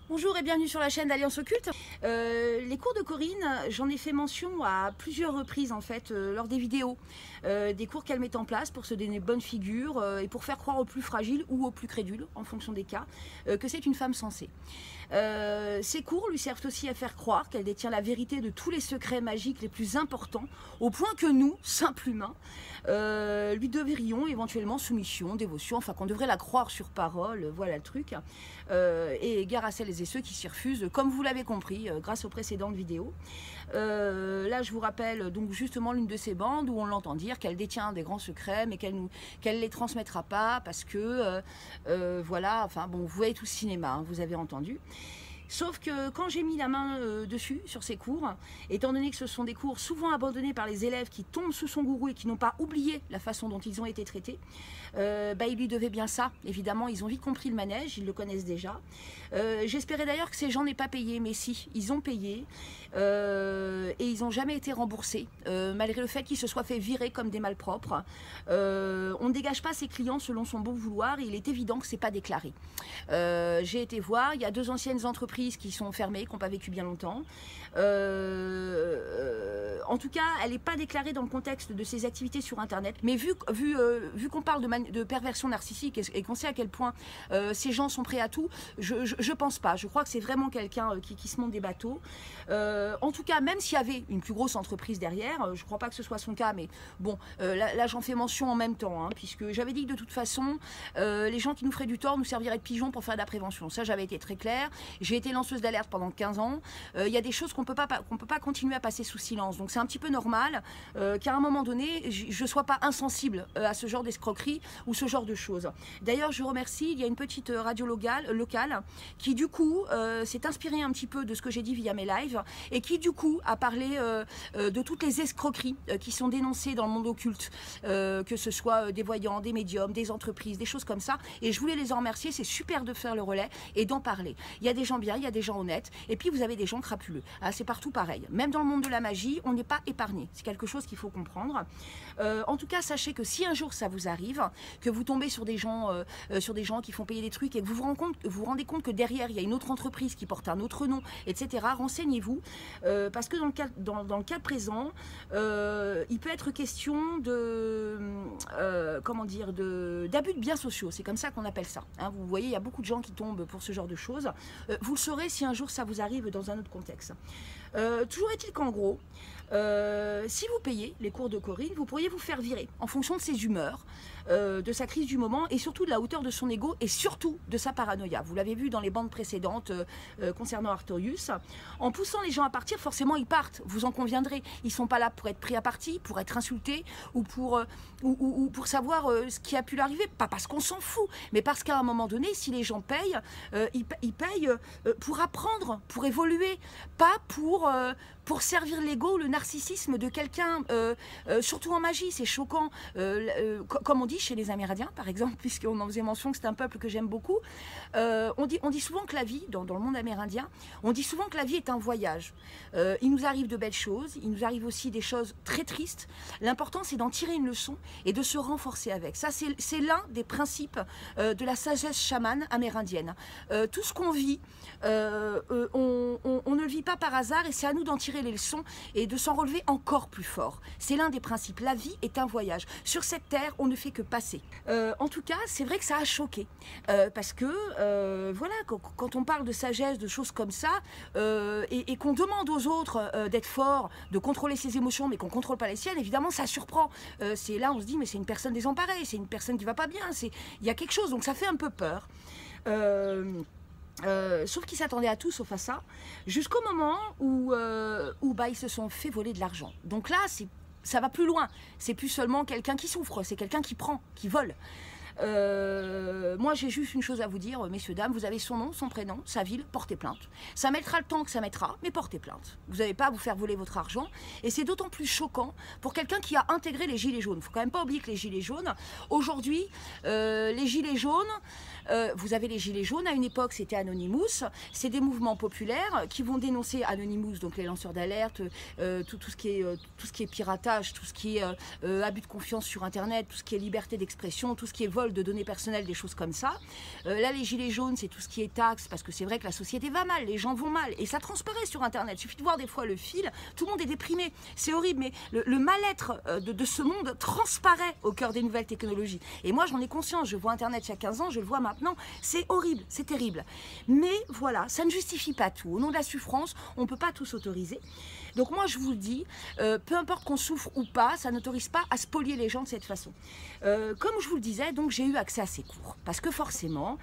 Bonjour et bienvenue sur la chaîne d'Alliance Occulte. Les cours de Corinne, j'en ai fait mention à plusieurs reprises en fait lors des vidéos. Des cours qu'elle met en place pour se donner bonne figure et pour faire croire aux plus fragiles ou aux plus crédules, en fonction des cas, que c'est une femme sensée. Ces cours lui servent aussi à faire croire qu'elle détient la vérité de tous les secrets magiques les plus importants, au point que nous, simples humains, lui devrions éventuellement soumission, dévotion, enfin qu'on devrait la croire sur parole, voilà le truc. Et gare à celles et ceux qui s'y refusent, comme vous l'avez compris, grâce aux précédentes vidéos. Là, je vous rappelle donc justement l'une de ces bandes où on l'entend dire qu'elle détient des grands secrets, mais qu'elle les transmettra pas parce que, voilà, enfin bon, vous voyez tout le cinéma, hein, vous avez entendu. Sauf que quand j'ai mis la main dessus, sur ces cours, étant donné que ce sont des cours souvent abandonnés par les élèves qui tombent sous son gourou et qui n'ont pas oublié la façon dont ils ont été traités, ils lui devaient bien ça. Évidemment, ils ont vite compris le manège, ils le connaissent déjà. J'espérais d'ailleurs que ces gens n'aient pas payé, mais si, ils ont payé et ils n'ont jamais été remboursés, malgré le fait qu'ils se soient fait virer comme des malpropres. On ne dégage pas ses clients selon son bon vouloir et il est évident que ce n'est pas déclaré. J'ai été voir, il y a 2 anciennes entreprises qui sont fermées, qui n'ont pas vécu bien longtemps. En tout cas, elle n'est pas déclarée dans le contexte de ses activités sur Internet. Mais vu qu'on parle de perversion narcissique et qu'on sait à quel point ces gens sont prêts à tout, je pense pas. Je crois que c'est vraiment quelqu'un qui se monte des bateaux. En tout cas, même s'il y avait une plus grosse entreprise derrière, je ne crois pas que ce soit son cas, mais bon, là j'en fais mention en même temps, hein, puisque j'avais dit que de toute façon, les gens qui nous feraient du tort nous serviraient de pigeons pour faire de la prévention. Ça, j'avais été très claire. J'ai été lanceuse d'alerte pendant 15 ans. Il y a des choses qu'on peut pas continuer à passer sous silence. Donc c'est un petit peu normal qu'à un moment donné, je ne sois pas insensible à ce genre d'escroquerie ou ce genre de choses. D'ailleurs, je remercie, il y a une petite radio locale qui du coup s'est inspirée un petit peu de ce que j'ai dit via mes lives et qui du coup a parlé de toutes les escroqueries qui sont dénoncées dans le monde occulte, que ce soit des voyants, des médiums, des entreprises, des choses comme ça. Et je voulais les en remercier, c'est super de faire le relais et d'en parler. Il y a des gens bien, il y a des gens honnêtes, et puis vous avez des gens crapuleux. Ah, c'est partout pareil. Même dans le monde de la magie, on n'est pas épargné. C'est quelque chose qu'il faut comprendre. En tout cas, sachez que si un jour ça vous arrive, que vous tombez sur des gens qui font payer des trucs et que vous vous rendez compte que derrière, il y a une autre entreprise qui porte un autre nom, etc., renseignez-vous. Parce que dans le cas présent, il peut être question d'abus de biens sociaux. C'est comme ça qu'on appelle ça. Hein, vous voyez, il y a beaucoup de gens qui tombent pour ce genre de choses. Vous le saurez si un jour ça vous arrive dans un autre contexte. Toujours est-il qu'en gros, si vous payez les cours de Corinne, vous pourriez vous faire virer en fonction de ses humeurs, de sa crise du moment et surtout de la hauteur de son ego et surtout de sa paranoïa. Vous l'avez vu dans les bandes précédentes concernant Artorius. En poussant les gens à partir, forcément ils partent, vous en conviendrez. Ils ne sont pas là pour être pris à partie, pour être insultés ou pour savoir ce qui a pu l'arriver. Pas parce qu'on s'en fout, mais parce qu'à un moment donné, si les gens payent, ils payent pour apprendre, pour évoluer, pas pour servir l'ego ou le narcissisme de quelqu'un, surtout en magie, c'est choquant. Comme on dit chez les Amérindiens, par exemple, puisqu'on en faisait mention que c'est un peuple que j'aime beaucoup, on dit souvent que la vie, dans le monde amérindien, on dit souvent que la vie est un voyage. Il nous arrive de belles choses, il nous arrive aussi des choses très tristes. L'important, c'est d'en tirer une leçon et de se renforcer avec. Ça, c'est l'un des principes de la sagesse chamane amérindienne. Tout ce qu'on vit, on ne le vit pas par hasard et c'est à nous d'en tirer les leçons et de s'en relever encore plus fort. C'est l'un des principes. La vie est un voyage. Sur cette terre, on ne fait que passer. En tout cas, c'est vrai que ça a choqué. Parce que, voilà, quand on parle de sagesse, de choses comme ça, et qu'on demande aux autres d'être forts, de contrôler ses émotions, mais qu'on ne contrôle pas les siennes, évidemment, ça surprend. C'est là, on se dit, mais c'est une personne désemparée, c'est une personne qui ne va pas bien, il y a quelque chose, donc ça fait un peu peur. Sauf qu'ils s'attendaient à tout sauf à ça, jusqu'au moment où ils se sont fait voler de l'argent. Donc là, ça va plus loin. C'est plus seulement quelqu'un qui souffre, c'est quelqu'un qui prend, qui vole. Moi j'ai juste une chose à vous dire, messieurs, dames, vous avez son nom, son prénom, sa ville, portez plainte. Ça mettra le temps que ça mettra, mais portez plainte. Vous n'avez pas à vous faire voler votre argent, et c'est d'autant plus choquant pour quelqu'un qui a intégré les gilets jaunes. Il ne faut quand même pas oublier que les gilets jaunes, aujourd'hui, les gilets jaunes, vous avez les gilets jaunes, à une époque c'était Anonymous, c'est des mouvements populaires qui vont dénoncer Anonymous, donc les lanceurs d'alerte, tout ce qui est piratage, tout ce qui est abus de confiance sur internet, tout ce qui est liberté d'expression, tout ce qui est vol vol de données personnelles, des choses comme ça. Là, les gilets jaunes, c'est tout ce qui est taxes, parce que c'est vrai que la société va mal, les gens vont mal, et ça transparaît sur Internet. Il suffit de voir des fois le fil, tout le monde est déprimé, c'est horrible, mais le mal-être de ce monde transparaît au cœur des nouvelles technologies. Et moi, j'en ai conscience, je vois Internet il y a 15 ans, je le vois maintenant, c'est horrible, c'est terrible. Mais voilà, ça ne justifie pas tout. Au nom de la souffrance, on ne peut pas tout s'autoriser. Donc moi, je vous le dis, peu importe qu'on souffre ou pas, ça n'autorise pas à spolier les gens de cette façon. Comme je vous le disais, donc j'ai eu accès à ces cours. Parce que forcément,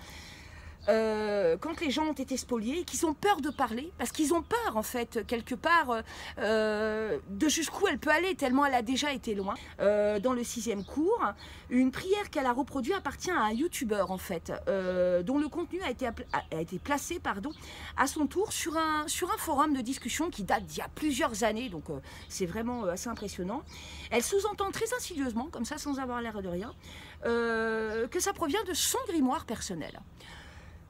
quand les gens ont été spoliés et qu'ils ont peur de parler, parce qu'ils ont peur en fait, quelque part, de jusqu'où elle peut aller, tellement elle a déjà été loin. Dans le 6e cours, une prière qu'elle a reproduite appartient à un youtubeur en fait, dont le contenu a été placé à son tour sur un forum de discussion qui date d'il y a plusieurs années, donc c'est vraiment assez impressionnant. Elle sous-entend très insidieusement, comme ça sans avoir l'air de rien, que ça provient de son grimoire personnel.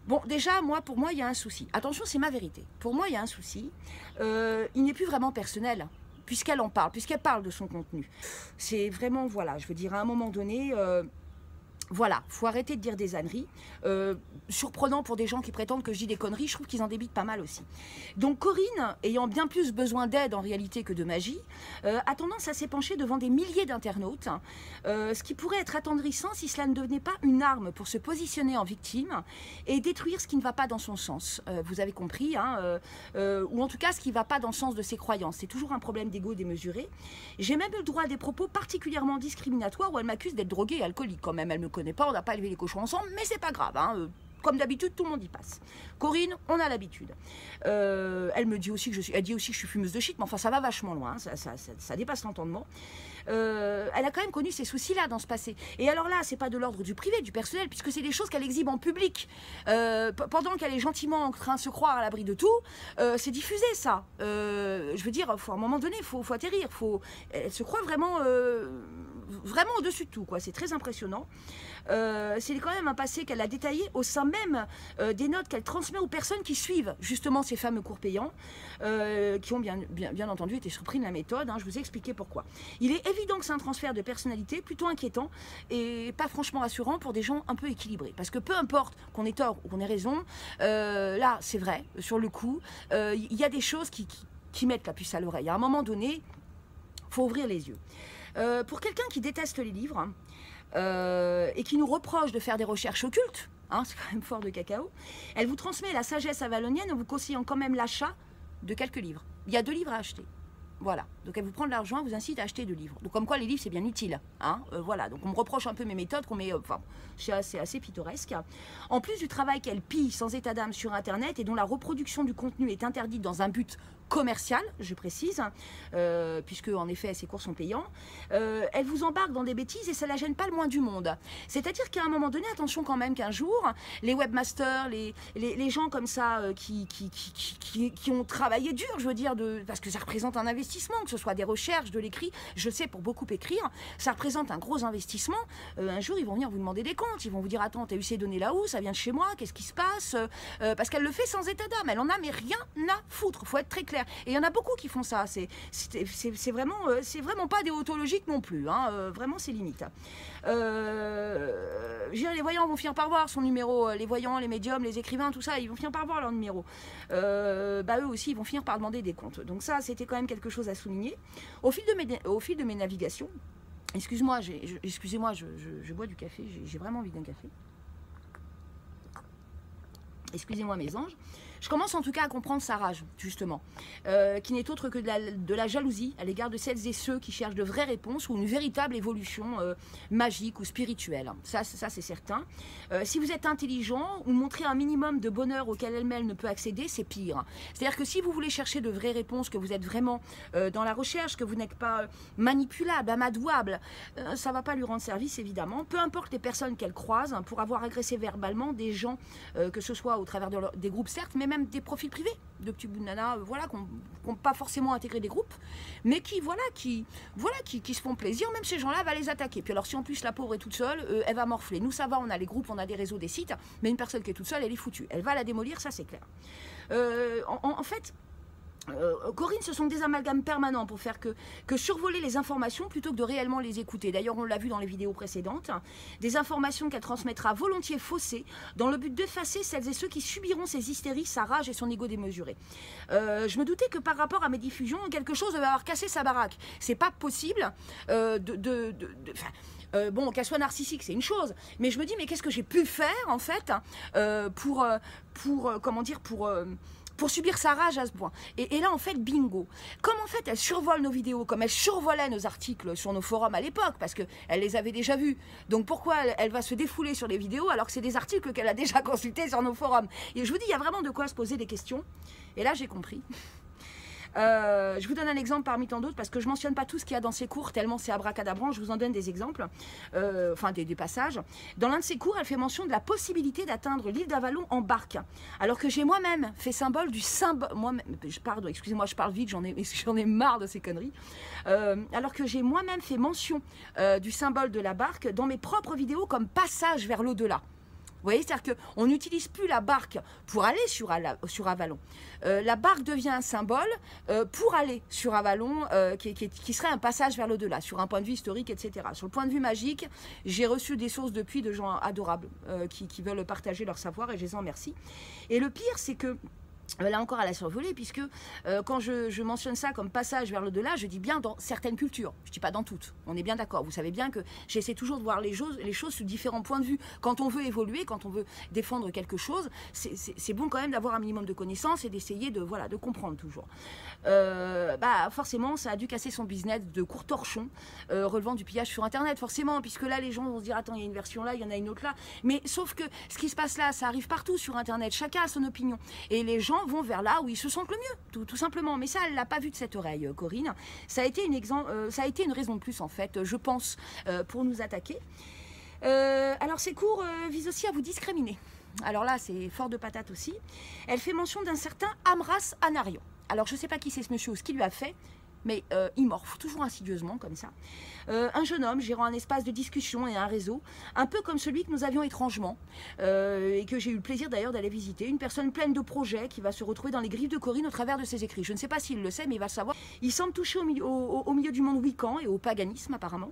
Bon, déjà, pour moi, il y a un souci. Attention, c'est ma vérité. Pour moi, il y a un souci. Il n'est plus vraiment personnel, puisqu'elle en parle, puisqu'elle parle de son contenu. C'est vraiment, voilà, je veux dire, à un moment donné... Voilà, faut arrêter de dire des âneries. Surprenant pour des gens qui prétendent que je dis des conneries, je trouve qu'ils en débitent pas mal aussi. Donc Corinne, ayant bien plus besoin d'aide en réalité que de magie, a tendance à s'épancher devant des milliers d'internautes, ce qui pourrait être attendrissant si cela ne devenait pas une arme pour se positionner en victime et détruire ce qui ne va pas dans son sens. Vous avez compris, hein, ou en tout cas ce qui ne va pas dans le sens de ses croyances. C'est toujours un problème d'ego démesuré. J'ai même eu le droit à des propos particulièrement discriminatoires où elle m'accuse d'être droguée et alcoolique quand même. Elle me connaît pas, on n'a pas élevé les cochons ensemble, mais c'est pas grave, hein. Comme d'habitude, tout le monde y passe. Corinne, on a l'habitude. Elle me dit aussi que elle dit aussi que je suis fumeuse de shit, mais enfin ça va vachement loin, hein. Ça dépasse l'entendement. Elle a quand même connu ces soucis-là dans ce passé. Et alors là, c'est pas de l'ordre du privé, du personnel, puisque c'est des choses qu'elle exhibe en public. Pendant qu'elle est gentiment en train de se croire à l'abri de tout, c'est diffusé ça. Je veux dire, à un moment donné, il faut atterrir. Elle se croit vraiment, vraiment au-dessus de tout, quoi. C'est très impressionnant. C'est quand même un passé qu'elle a détaillé au sein même des notes qu'elle transmet aux personnes qui suivent justement ces fameux cours payants, qui ont bien entendu été surpris de la méthode, hein. Je vous ai expliqué pourquoi. Il est évident que c'est un transfert de personnalité plutôt inquiétant et pas franchement rassurant pour des gens un peu équilibrés. Parce que peu importe qu'on ait tort ou qu'on ait raison, là c'est vrai, sur le coup, il y a des choses qui mettent la puce à l'oreille. À un moment donné, il faut ouvrir les yeux. Pour quelqu'un qui déteste les livres, hein, et qui nous reproche de faire des recherches occultes, hein, c'est quand même fort de cacao, elle vous transmet la sagesse avalonienne en vous conseillant quand même l'achat de quelques livres. Il y a 2 livres à acheter. Voilà, donc elle vous prend de l'argent, elle vous incite à acheter 2 livres. Donc comme quoi les livres c'est bien utile, hein, voilà. Donc on me reproche un peu mes méthodes, enfin, c'est assez pittoresque. En plus du travail qu'elle pille sans état d'âme sur Internet et dont la reproduction du contenu est interdite dans un but commercial, je précise, puisque en effet ces cours sont payants, elle vous embarque dans des bêtises et ça la gêne pas le moins du monde. C'est-à-dire qu'à un moment donné, attention quand même qu'un jour, les webmasters, les gens comme ça qui ont travaillé dur, je veux dire, parce que ça représente un investissement, que ce soit des recherches, de l'écrit, je sais pour beaucoup écrire, ça représente un gros investissement. Un jour ils vont venir vous demander des comptes, ils vont vous dire attends, t'as eu ces données là où, ça vient de chez moi, qu'est-ce qui se passe, parce qu'elle le fait sans état d'âme, elle en a mais rien à foutre, faut être très clair. Et il y en a beaucoup qui font ça, c'est vraiment pas déontologique non plus, hein, vraiment c'est limite. Les voyants vont finir par voir son numéro, les voyants, les médiums, les écrivains, tout ça, ils vont finir par voir leur numéro. Eux aussi, ils vont finir par demander des comptes. Donc ça, c'était quand même quelque chose à souligner. Au fil de mes navigations, excusez-moi, je bois du café, j'ai vraiment envie d'un café. Excusez-moi mes anges. Je commence en tout cas à comprendre sa rage, justement, qui n'est autre que de la jalousie à l'égard de celles et ceux qui cherchent de vraies réponses ou une véritable évolution magique ou spirituelle. Ça c'est certain. Si vous êtes intelligent ou montrez un minimum de bonheur auquel elle-même ne peut accéder, c'est pire. C'est-à-dire que si vous voulez chercher de vraies réponses, que vous êtes vraiment dans la recherche, que vous n'êtes pas manipulable, amadouable, ça ne va pas lui rendre service, évidemment. Peu importe les personnes qu'elle croise, hein, pour avoir agressé verbalement des gens, que ce soit au travers des groupes, certes, mais même des profils privés de petits bouts de nanas, voilà, qui n'ont pas forcément intégré des groupes, mais qui se font plaisir. Même ces gens-là va les attaquer. Puis alors si en plus la pauvre est toute seule, elle va morfler. Nous ça va, on a les groupes, on a des réseaux, des sites, mais une personne qui est toute seule, elle est foutue. Elle va la démolir, ça c'est clair. En fait, Corinne, ce sont des amalgames permanents pour faire que survoler les informations plutôt que de réellement les écouter. D'ailleurs, on l'a vu dans les vidéos précédentes, des informations qu'elle transmettra volontiers faussées dans le but d'effacer celles et ceux qui subiront ses hystéries, sa rage et son ego démesuré. Je me doutais que par rapport à mes diffusions, quelque chose devait avoir cassé sa baraque. C'est pas possible bon, qu'elle soit narcissique, c'est une chose, mais je me dis, mais qu'est-ce que j'ai pu faire, en fait, pour subir sa rage à ce point. Et là, en fait, bingo. Comme en fait, elle survole nos vidéos, comme elle survolait nos articles sur nos forums à l'époque, parce qu'elle les avait déjà vus. Donc pourquoi elle va se défouler sur les vidéos alors que c'est des articles qu'elle a déjà consultés sur nos forums? Et je vous dis, il y a vraiment de quoi se poser des questions. Et là, j'ai compris. Je vous donne un exemple parmi tant d'autres parce que je ne mentionne pas tout ce qu'il y a dans ces cours tellement c'est abracadabrant, je vous en donne des exemples, enfin des passages. Dans l'un de ces cours, elle fait mention de la possibilité d'atteindre l'île d'Avalon en barque, alors que j'ai moi-même fait symbole du symbole, pardon, excusez-moi, je parle vite, j'en ai marre de ces conneries, alors que j'ai moi-même fait mention du symbole de la barque dans mes propres vidéos comme passage vers l'au-delà. Vous voyez, c'est-à-dire qu'on n'utilise plus la barque pour aller sur Avalon. La barque devient un symbole pour aller sur Avalon, qui serait un passage vers l'au-delà, sur un point de vue historique, etc. Sur le point de vue magique, j'ai reçu des sources depuis de gens adorables qui veulent partager leur savoir et je les en remercie. Et le pire, c'est que là encore, elle a survolé, puisque quand je mentionne ça comme passage vers l'au-delà, je dis bien dans certaines cultures, je ne dis pas dans toutes, on est bien d'accord. Vous savez bien que j'essaie toujours de voir les choses sous différents points de vue. Quand on veut évoluer, quand on veut défendre quelque chose, c'est bon quand même d'avoir un minimum de connaissances et d'essayer de comprendre toujours. Forcément, ça a dû casser son business de court torchon, relevant du pillage sur Internet, forcément, puisque là, les gens vont se dire, attends, il y a une version là, il y en a une autre là. Mais sauf que ce qui se passe là, ça arrive partout sur Internet, chacun a son opinion. Et les gens vont vers là où ils se sentent le mieux, tout simplement. Mais ça, elle l'a pas vu de cette oreille, Corinne. Ça a été une raison de plus, en fait, je pense, pour nous attaquer. Alors, ces cours visent aussi à vous discriminer. Alors là, c'est fort de patate aussi. Elle fait mention d'un certain Amras Anarion. Alors, je ne sais pas qui c'est ce monsieur ou ce qu'il lui a fait, mais il morphe toujours insidieusement comme ça. Un jeune homme gérant un espace de discussion et un réseau, un peu comme celui que nous avions étrangement, et que j'ai eu le plaisir d'ailleurs d'aller visiter. Une personne pleine de projets qui va se retrouver dans les griffes de Corinne au travers de ses écrits. Je ne sais pas s'il le sait, mais il va le savoir. Il semble toucher au milieu du monde wiccan et au paganisme apparemment.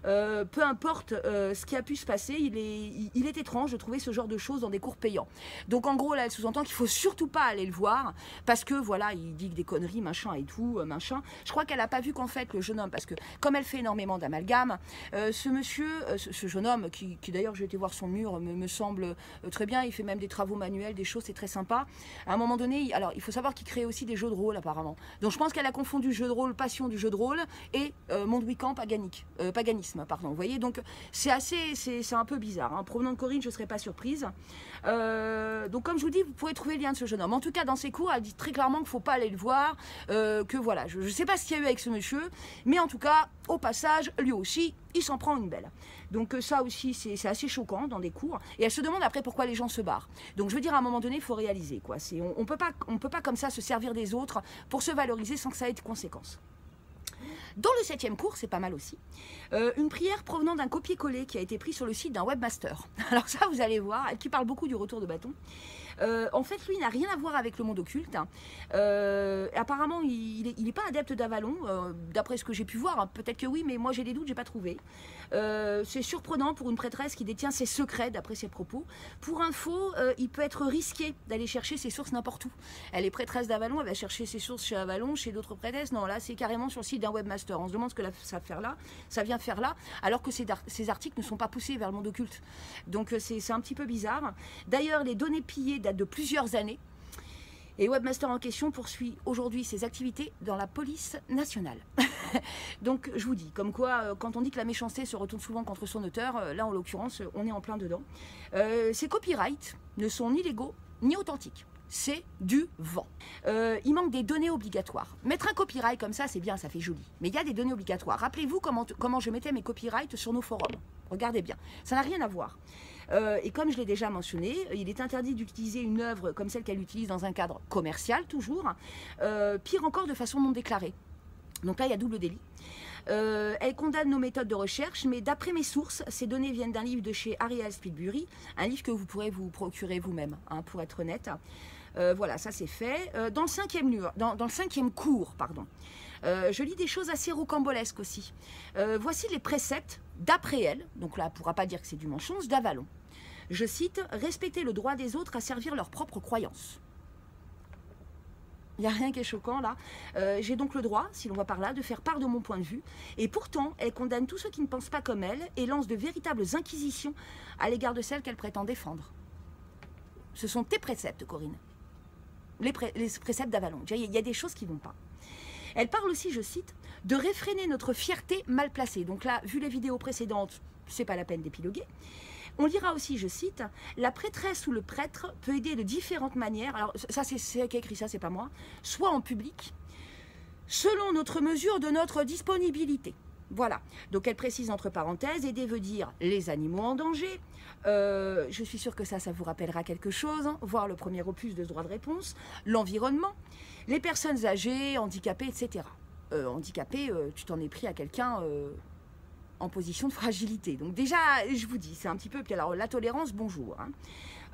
Peu importe ce qui a pu se passer, il est étrange de trouver ce genre de choses dans des cours payants. Donc en gros là, elle sous-entend qu'il ne faut surtout pas aller le voir, parce que voilà, il dit que des conneries, machin et tout, machin. Je crois qu'elle n'a pas vu qu'en fait le jeune homme, parce que comme elle fait énormément d'amalgame, ce monsieur, ce jeune homme, qui d'ailleurs j'ai été voir son mur, me semble très bien, il fait même des travaux manuels, des choses, c'est très sympa. À un moment donné, alors il faut savoir qu'il crée aussi des jeux de rôle apparemment. Donc je pense qu'elle a confondu jeu de rôle, passion du jeu de rôle, et monde wiccan paganisme, pardon. Vous voyez, donc c'est un peu bizarre. Hein. Provenant de Corinne, je ne serais pas surprise. Donc comme je vous dis, vous pouvez trouver le lien de ce jeune homme. En tout cas, dans ses cours, elle dit très clairement qu'il ne faut pas aller le voir, que voilà, je ne sais pas ce qu'il y a eu avec ce monsieur, mais en tout cas, au passage, lui aussi, il s'en prend une belle. Donc ça aussi, c'est assez choquant dans des cours. Et elle se demande après pourquoi les gens se barrent. Donc je veux dire, à un moment donné, il faut réaliser, quoi. On peut pas comme ça se servir des autres pour se valoriser sans que ça ait de conséquences. Dans le 7e cours, c'est pas mal aussi, une prière provenant d'un copier-coller qui a été pris sur le site d'un webmaster. Alors ça, vous allez voir, elle qui parle beaucoup du retour de bâton. En fait, lui, il n'a rien à voir avec le monde occulte. Apparemment, il n'est pas adepte d'Avalon, d'après ce que j'ai pu voir. Hein. Peut-être que oui, mais moi j'ai des doutes, j'ai pas trouvé. C'est surprenant pour une prêtresse qui détient ses secrets, d'après ses propos. Pour info, il peut être risqué d'aller chercher ses sources n'importe où. Elle est prêtresse d'Avalon, elle va chercher ses sources chez Avalon, chez d'autres prêtresses. Non, là, c'est carrément sur le site d'un webmaster. On se demande ce que ça vient faire là, alors que ces articles ne sont pas poussés vers le monde occulte. Donc c'est un petit peu bizarre. D'ailleurs, les données pillées datent de plusieurs années. Et Webmaster en question poursuit aujourd'hui ses activités dans la police nationale. Donc je vous dis, comme quoi, quand on dit que la méchanceté se retourne souvent contre son auteur, là en l'occurrence, on est en plein dedans. Ces copyrights ne sont ni légaux ni authentiques. C'est du vent. Il manque des données obligatoires. Mettre un copyright comme ça, c'est bien, ça fait joli. Mais il y a des données obligatoires. Rappelez-vous comment je mettais mes copyrights sur nos forums. Regardez bien, ça n'a rien à voir. Et comme je l'ai déjà mentionné, il est interdit d'utiliser une œuvre comme celle qu'elle utilise dans un cadre commercial, toujours. Pire encore, de façon non déclarée. Donc là, il y a double délit. Elle condamne nos méthodes de recherche, mais d'après mes sources, ces données viennent d'un livre de chez Ariel Spilbury, un livre que vous pourrez vous procurer vous-même, hein, pour être honnête. Voilà, ça c'est fait. Dans le cinquième cours, pardon, je lis des choses assez rocambolesques aussi. Voici les préceptes d'après elle, donc là, elle ne pourra pas dire que c'est du mensonge, d'Avalon. Je cite, « Respecter le droit des autres à servir leurs propres croyances ». Il n'y a rien qui est choquant là. J'ai donc le droit, si l'on va par là, de faire part de mon point de vue. Et pourtant, elle condamne tous ceux qui ne pensent pas comme elle et lance de véritables inquisitions à l'égard de celles qu'elle prétend défendre. Ce sont tes préceptes, Corinne. Les préceptes d'Avalon. Il y a des choses qui ne vont pas. Elle parle aussi, je cite, de réfréner notre fierté mal placée. Donc là, vu les vidéos précédentes, c'est pas la peine d'épiloguer. On lira aussi, je cite, la prêtresse ou le prêtre peut aider de différentes manières. Alors ça, c'est elle qui a écrit ça, c'est pas moi. Soit en public, selon notre mesure de notre disponibilité. Voilà. Donc elle précise entre parenthèses, aider veut dire les animaux en danger. Je suis sûre que ça vous rappellera quelque chose, hein, voir le premier opus de ce droit de réponse, l'environnement, les personnes âgées, handicapées, etc. Handicapé, tu t'en es pris à quelqu'un en position de fragilité. Donc déjà, je vous dis, c'est un petit peu... Puis alors, la tolérance, bonjour. Hein.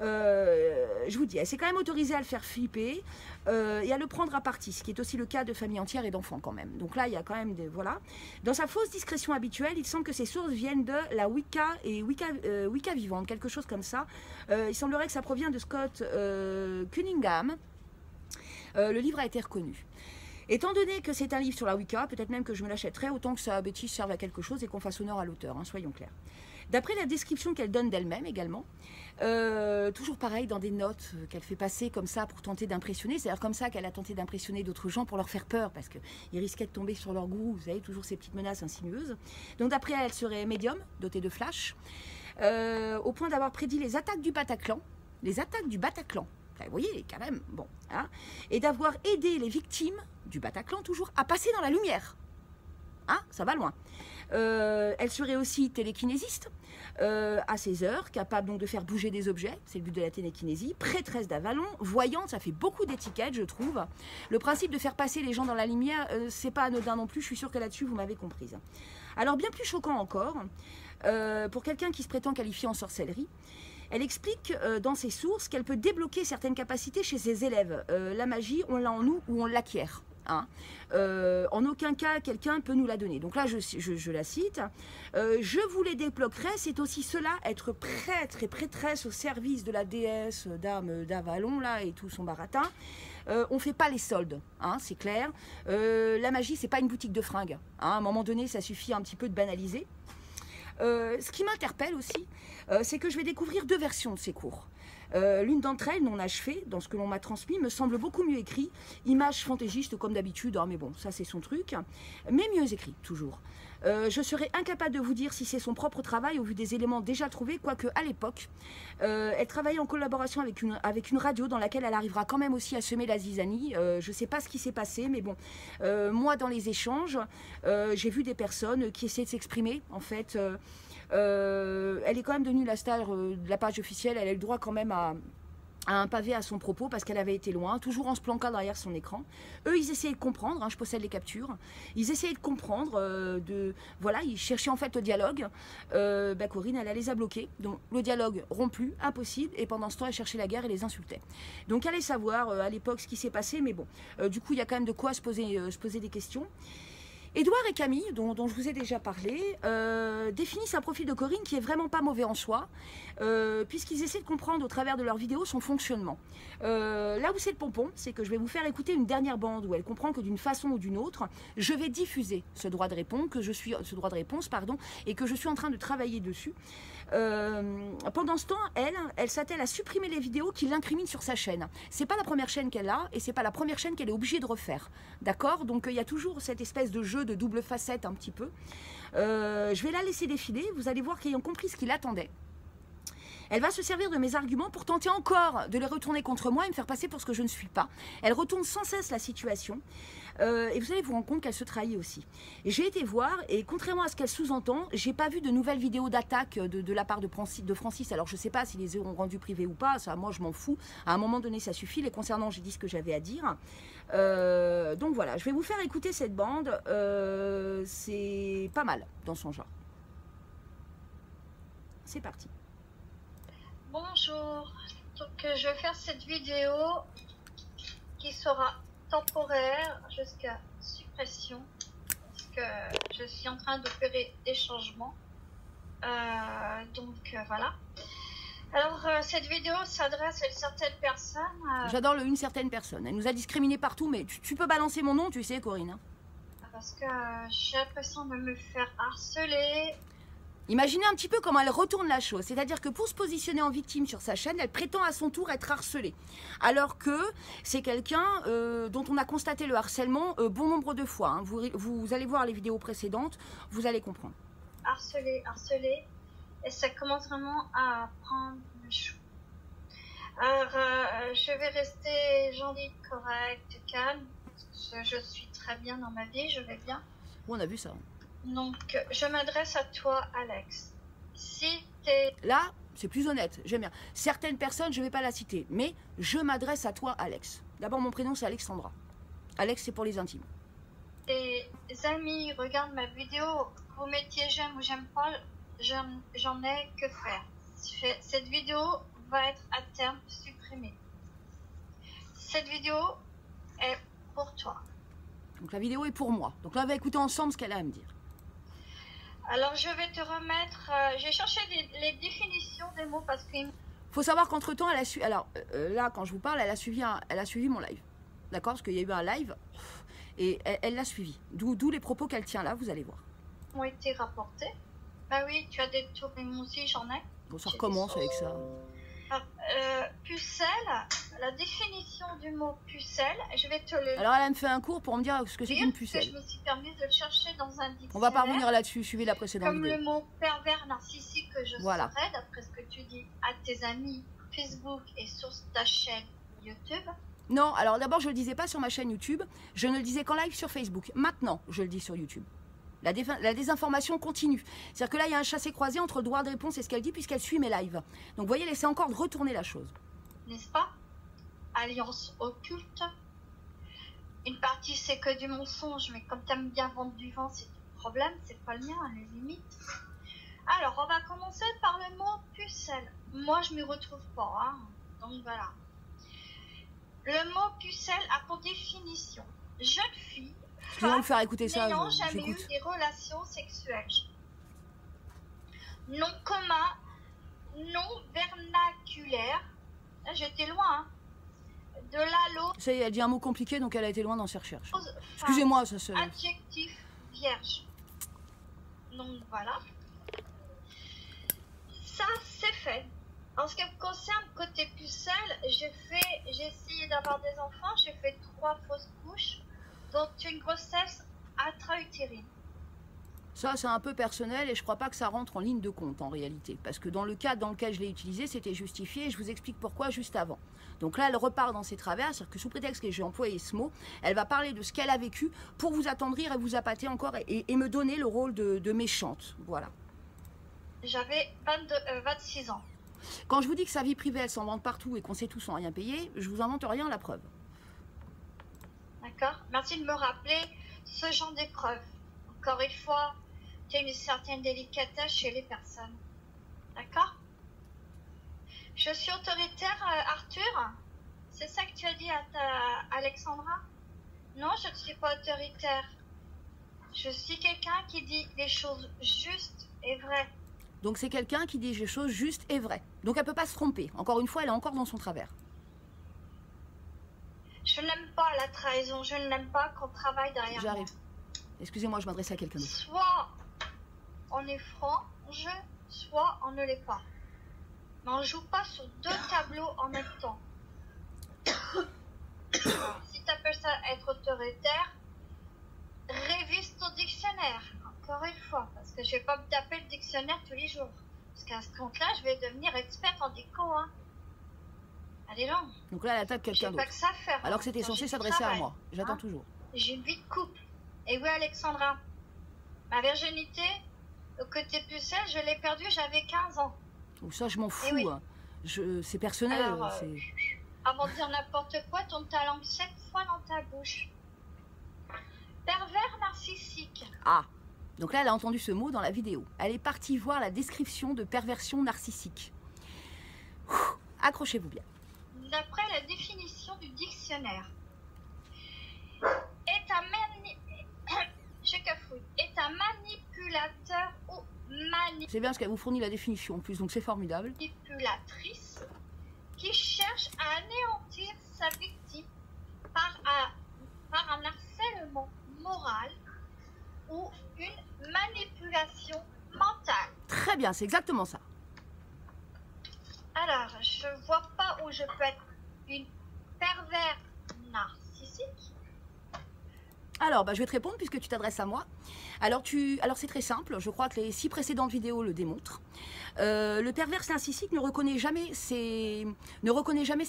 Je vous dis, elle s'est quand même autorisée à le faire flipper et à le prendre à partie, ce qui est aussi le cas de familles entières et d'enfants quand même. Donc là, il y a quand même des... Voilà. Dans sa fausse discrétion habituelle, il semble que ses sources viennent de la Wicca et Wicca vivante, quelque chose comme ça. Il semblerait que ça provient de Scott Cunningham. Le livre a été reconnu. Étant donné que c'est un livre sur la Wicca, peut-être même que je me l'achèterai, autant que sa bêtise serve à quelque chose et qu'on fasse honneur à l'auteur, hein, soyons clairs. D'après la description qu'elle donne d'elle-même également, toujours pareil dans des notes qu'elle fait passer comme ça pour tenter d'impressionner, c'est-à-dire comme ça qu'elle a tenté d'impressionner d'autres gens pour leur faire peur, parce qu'ils risquaient de tomber sur leur goût, vous savez, toujours ces petites menaces insinueuses. Donc d'après elle, elle serait médium, dotée de flash, au point d'avoir prédit les attaques du Bataclan, vous voyez, quand même, bon, hein, et d'avoir aidé les victimes du Bataclan, toujours, à passer dans la lumière. Hein, ça va loin. Elle serait aussi télékinésiste, à ses heures, capable donc de faire bouger des objets, c'est le but de la télékinésie, prêtresse d'Avalon, voyante, ça fait beaucoup d'étiquettes, je trouve. Le principe de faire passer les gens dans la lumière, c'est pas anodin non plus, je suis sûre que là-dessus, vous m'avez comprise. Alors, bien plus choquant encore, pour quelqu'un qui se prétend qualifié en sorcellerie, elle explique dans ses sources qu'elle peut débloquer certaines capacités chez ses élèves. La magie, on l'a en nous ou on l'acquiert. Hein. En aucun cas, quelqu'un peut nous la donner. Donc là, je la cite. Je vous les débloquerai, c'est aussi cela, être prêtre et prêtresse au service de la déesse dame d'Avalon, là, et tout son baratin. On ne fait pas les soldes, hein, c'est clair. La magie, c'est pas une boutique de fringues. Hein. À un moment donné, ça suffit un petit peu de banaliser. Ce qui m'interpelle aussi, c'est que je vais découvrir deux versions de ces cours. L'une d'entre elles, non achevée, dans ce que l'on m'a transmis, me semble beaucoup mieux écrit. Image fantaisiste comme d'habitude, hein, mais bon, ça c'est son truc. Mais mieux écrit, toujours. Je serais incapable de vous dire si c'est son propre travail au vu des éléments déjà trouvés, quoique à l'époque, elle travaillait en collaboration avec une radio dans laquelle elle arrivera quand même aussi à semer la zizanie. Je ne sais pas ce qui s'est passé, mais bon, moi dans les échanges, j'ai vu des personnes qui essaient de s'exprimer, en fait. Elle est quand même devenue la star de la page officielle, elle a le droit quand même à un pavé à son propos parce qu'elle avait été loin, toujours en se planquant derrière son écran. Eux, ils essayaient de comprendre, hein, je possède les captures, ils essayaient de comprendre, voilà, ils cherchaient en fait le dialogue. Corinne, elle les a bloqués, donc le dialogue rompu, impossible, et pendant ce temps, elle cherchait la guerre et les insultait. Donc allez savoir à l'époque ce qui s'est passé, mais bon, du coup, il y a quand même de quoi se poser des questions. Édouard et Camille, dont je vous ai déjà parlé, définissent un profil de Corinne qui est vraiment pas mauvais en soi, puisqu'ils essaient de comprendre au travers de leurs vidéos son fonctionnement. Là où c'est le pompon, c'est que je vais vous faire écouter une dernière bande où elle comprend que d'une façon ou d'une autre, je vais diffuser ce droit de réponse, et que je suis en train de travailler dessus. Pendant ce temps, elle s'attelle à supprimer les vidéos qui l'incriminent sur sa chaîne. C'est pas la première chaîne qu'elle a et c'est pas la première chaîne qu'elle est obligée de refaire. D'accord? Donc il y a toujours cette espèce de jeu de double facette un petit peu. Je vais la laisser défiler. Vous allez voir qu'ayant compris ce qu'il attendait, elle va se servir de mes arguments pour tenter encore de les retourner contre moi et me faire passer pour ce que je ne suis pas. Elle retourne sans cesse la situation. Et vous allez vous rendre compte qu'elle se trahit aussi. Et j'ai été voir, et contrairement à ce qu'elle sous-entend, j'ai pas vu de nouvelles vidéos d'attaque de la part de Francis. Alors je sais pas s'ils les auront rendues privées ou pas, ça moi je m'en fous. À un moment donné ça suffit, les concernant j'ai dit ce que j'avais à dire. Donc voilà, je vais vous faire écouter cette bande, c'est pas mal dans son genre. C'est parti. Bonjour, Donc je vais faire cette vidéo qui sera temporaire jusqu'à suppression. Parce que je suis en train d'opérer des changements. Voilà. Alors cette vidéo s'adresse à une certaine personne. J'adore le une certaine personne. Elle nous a discriminés partout, mais tu peux balancer mon nom, tu sais, Corinne. Hein. Parce que j'ai l'impression de me faire harceler. Imaginez un petit peu comment elle retourne la chose. C'est-à-dire que pour se positionner en victime sur sa chaîne, elle prétend à son tour être harcelée. Alors que c'est quelqu'un dont on a constaté le harcèlement bon nombre de fois. Hein. Vous allez voir les vidéos précédentes, vous allez comprendre. Harcelée. Et ça commence vraiment à prendre le chou. Alors, je vais rester gentille, correcte, calme. Je suis très bien dans ma vie, je vais bien. On a vu ça. Donc, je m'adresse à toi, Alex. Si t'es... Là, c'est plus honnête, j'aime bien. Certaines personnes, je ne vais pas la citer, mais je m'adresse à toi, Alex. D'abord, mon prénom, c'est Alexandra. Alex, c'est pour les intimes. Tes amis regardent ma vidéo, vous mettiez j'aime ou j'aime pas, j'en ai que faire. Cette vidéo va être à terme supprimée. Cette vidéo est pour toi. Donc la vidéo est pour moi. Donc là, on va écouter ensemble ce qu'elle a à me dire. Alors je vais te remettre, j'ai cherché les définitions des mots parce qu'il faut savoir qu'entre-temps, elle a su. Alors là, quand je vous parle, elle a suivi mon live. D'accord? Parce qu'il y a eu un live et elle l'a suivi. D'où les propos qu'elle tient là, vous allez voir. Ont été rapportés. Bah oui, tu as des tours, mais moi aussi j'en ai. Bon, ça recommence avec ça. Pucelle, la définition du mot pucelle, je vais te le... Alors elle me fait un cours pour me dire ce que c'est qu'une pucelle. Je me suis permis de le chercher dans un dictionnaire. On va pas revenir là-dessus, suivez la précédente comme vidéo. Le mot pervers narcissique que je voilà. serais, d'après ce que tu dis à tes amis Facebook et sur ta chaîne YouTube. Non, alors d'abord je le disais pas sur ma chaîne YouTube, je ne le disais qu'en live sur Facebook. Maintenant, je le dis sur YouTube. La désinformation continue. C'est-à-dire que là, il y a un chassé-croisé entre le droit de réponse et ce qu'elle dit, puisqu'elle suit mes lives. Donc, vous voyez, elle essaie encore de retourner la chose. N'est-ce pas? Alliance occulte. Une partie, c'est que du mensonge, mais comme tu aimes bien vendre du vent, c'est ton problème, c'est pas le mien, à la limite. Alors, on va commencer par le mot pucelle. Moi, je m'y retrouve pas, hein. Donc, voilà. Le mot pucelle a pour définition jeune fille. Je vais vous faire écouter ça. N'ayant jamais eu des relations sexuelles. Non commun, non vernaculaire. Là, j'étais loin. Hein. De l'allo. Ça y est, elle dit un mot compliqué, donc elle a été loin dans ses recherches. Excusez-moi, ça se... Adjectif vierge. Donc voilà. Ça, c'est fait. En ce qui me concerne, côté pucelle, j'ai essayé d'avoir des enfants. J'ai fait 3 fausses couches, dont une grossesse intra-utérine. Ça, c'est un peu personnel et je crois pas que ça rentre en ligne de compte en réalité. Parce que dans le cas dans lequel je l'ai utilisé, c'était justifié et je vous explique pourquoi juste avant. Donc là, elle repart dans ses travers, c'est-à-dire que sous prétexte que j'ai employé ce mot, elle va parler de ce qu'elle a vécu pour vous attendrir et vous appâter encore et me donner le rôle de méchante. Voilà. J'avais 26 ans. Quand je vous dis que sa vie privée, elle s'en vante partout et qu'on sait tout sans rien payer, je vous invente rien, la preuve. D'accord. Merci de me rappeler ce genre d'épreuve. Encore une fois, tu as une certaine délicatesse chez les personnes. D'accord? Je suis autoritaire, Arthur? C'est ça que tu as dit à Alexandra? Non, je ne suis pas autoritaire. Je suis quelqu'un qui dit les choses justes et vraies. Donc c'est quelqu'un qui dit des choses justes et vraies. Donc elle ne peut pas se tromper. Encore une fois, elle est encore dans son travers. Je n'aime pas la trahison. Je n'aime pas qu'on travaille derrière moi. J'arrive. Excusez-moi, je m'adresse à quelqu'un d'autre. Soit on est franc-jeu, soit on ne l'est pas. Mais on ne joue pas sur 2 tableaux en même temps. Si tu appelles ça être autoritaire, révise ton dictionnaire. Encore une fois, parce que je ne vais pas me taper le dictionnaire tous les jours. Parce qu'à ce compte-là, je vais devenir experte en déco. Hein. Elle est longue. Donc là, elle attaque quelqu'un d'autre. Pas que ça faire. Alors que c'était censé s'adresser à moi. J'attends toujours. J'ai une vie de couple. Et oui, Alexandra, ma virginité, au côté pucelle, je l'ai perdue, j'avais 15 ans. Oh, ça, je m'en fous. Oui. Hein. C'est personnel. Alors, avant de dire n'importe quoi, tourne ta langue 7 fois dans ta bouche. Pervers narcissique. Ah. Donc là, elle a entendu ce mot dans la vidéo. Elle est partie voir la description de perversion narcissique. accrochez-vous bien. D'après la définition du dictionnaire, est un manipulateur ou C'est bien parce qu'elle vous fournit la définition en plus, donc c'est formidable. manipulatrice qui cherche à anéantir sa victime par un harcèlement moral ou une manipulation mentale. Très bien, c'est exactement ça. Alors, je vois pas où je peux être une pervers narcissique. Alors, je vais te répondre puisque tu t'adresses à moi. Alors, c'est très simple, je crois que les 6 précédentes vidéos le démontrent. Le pervers narcissique ne reconnaît jamais ses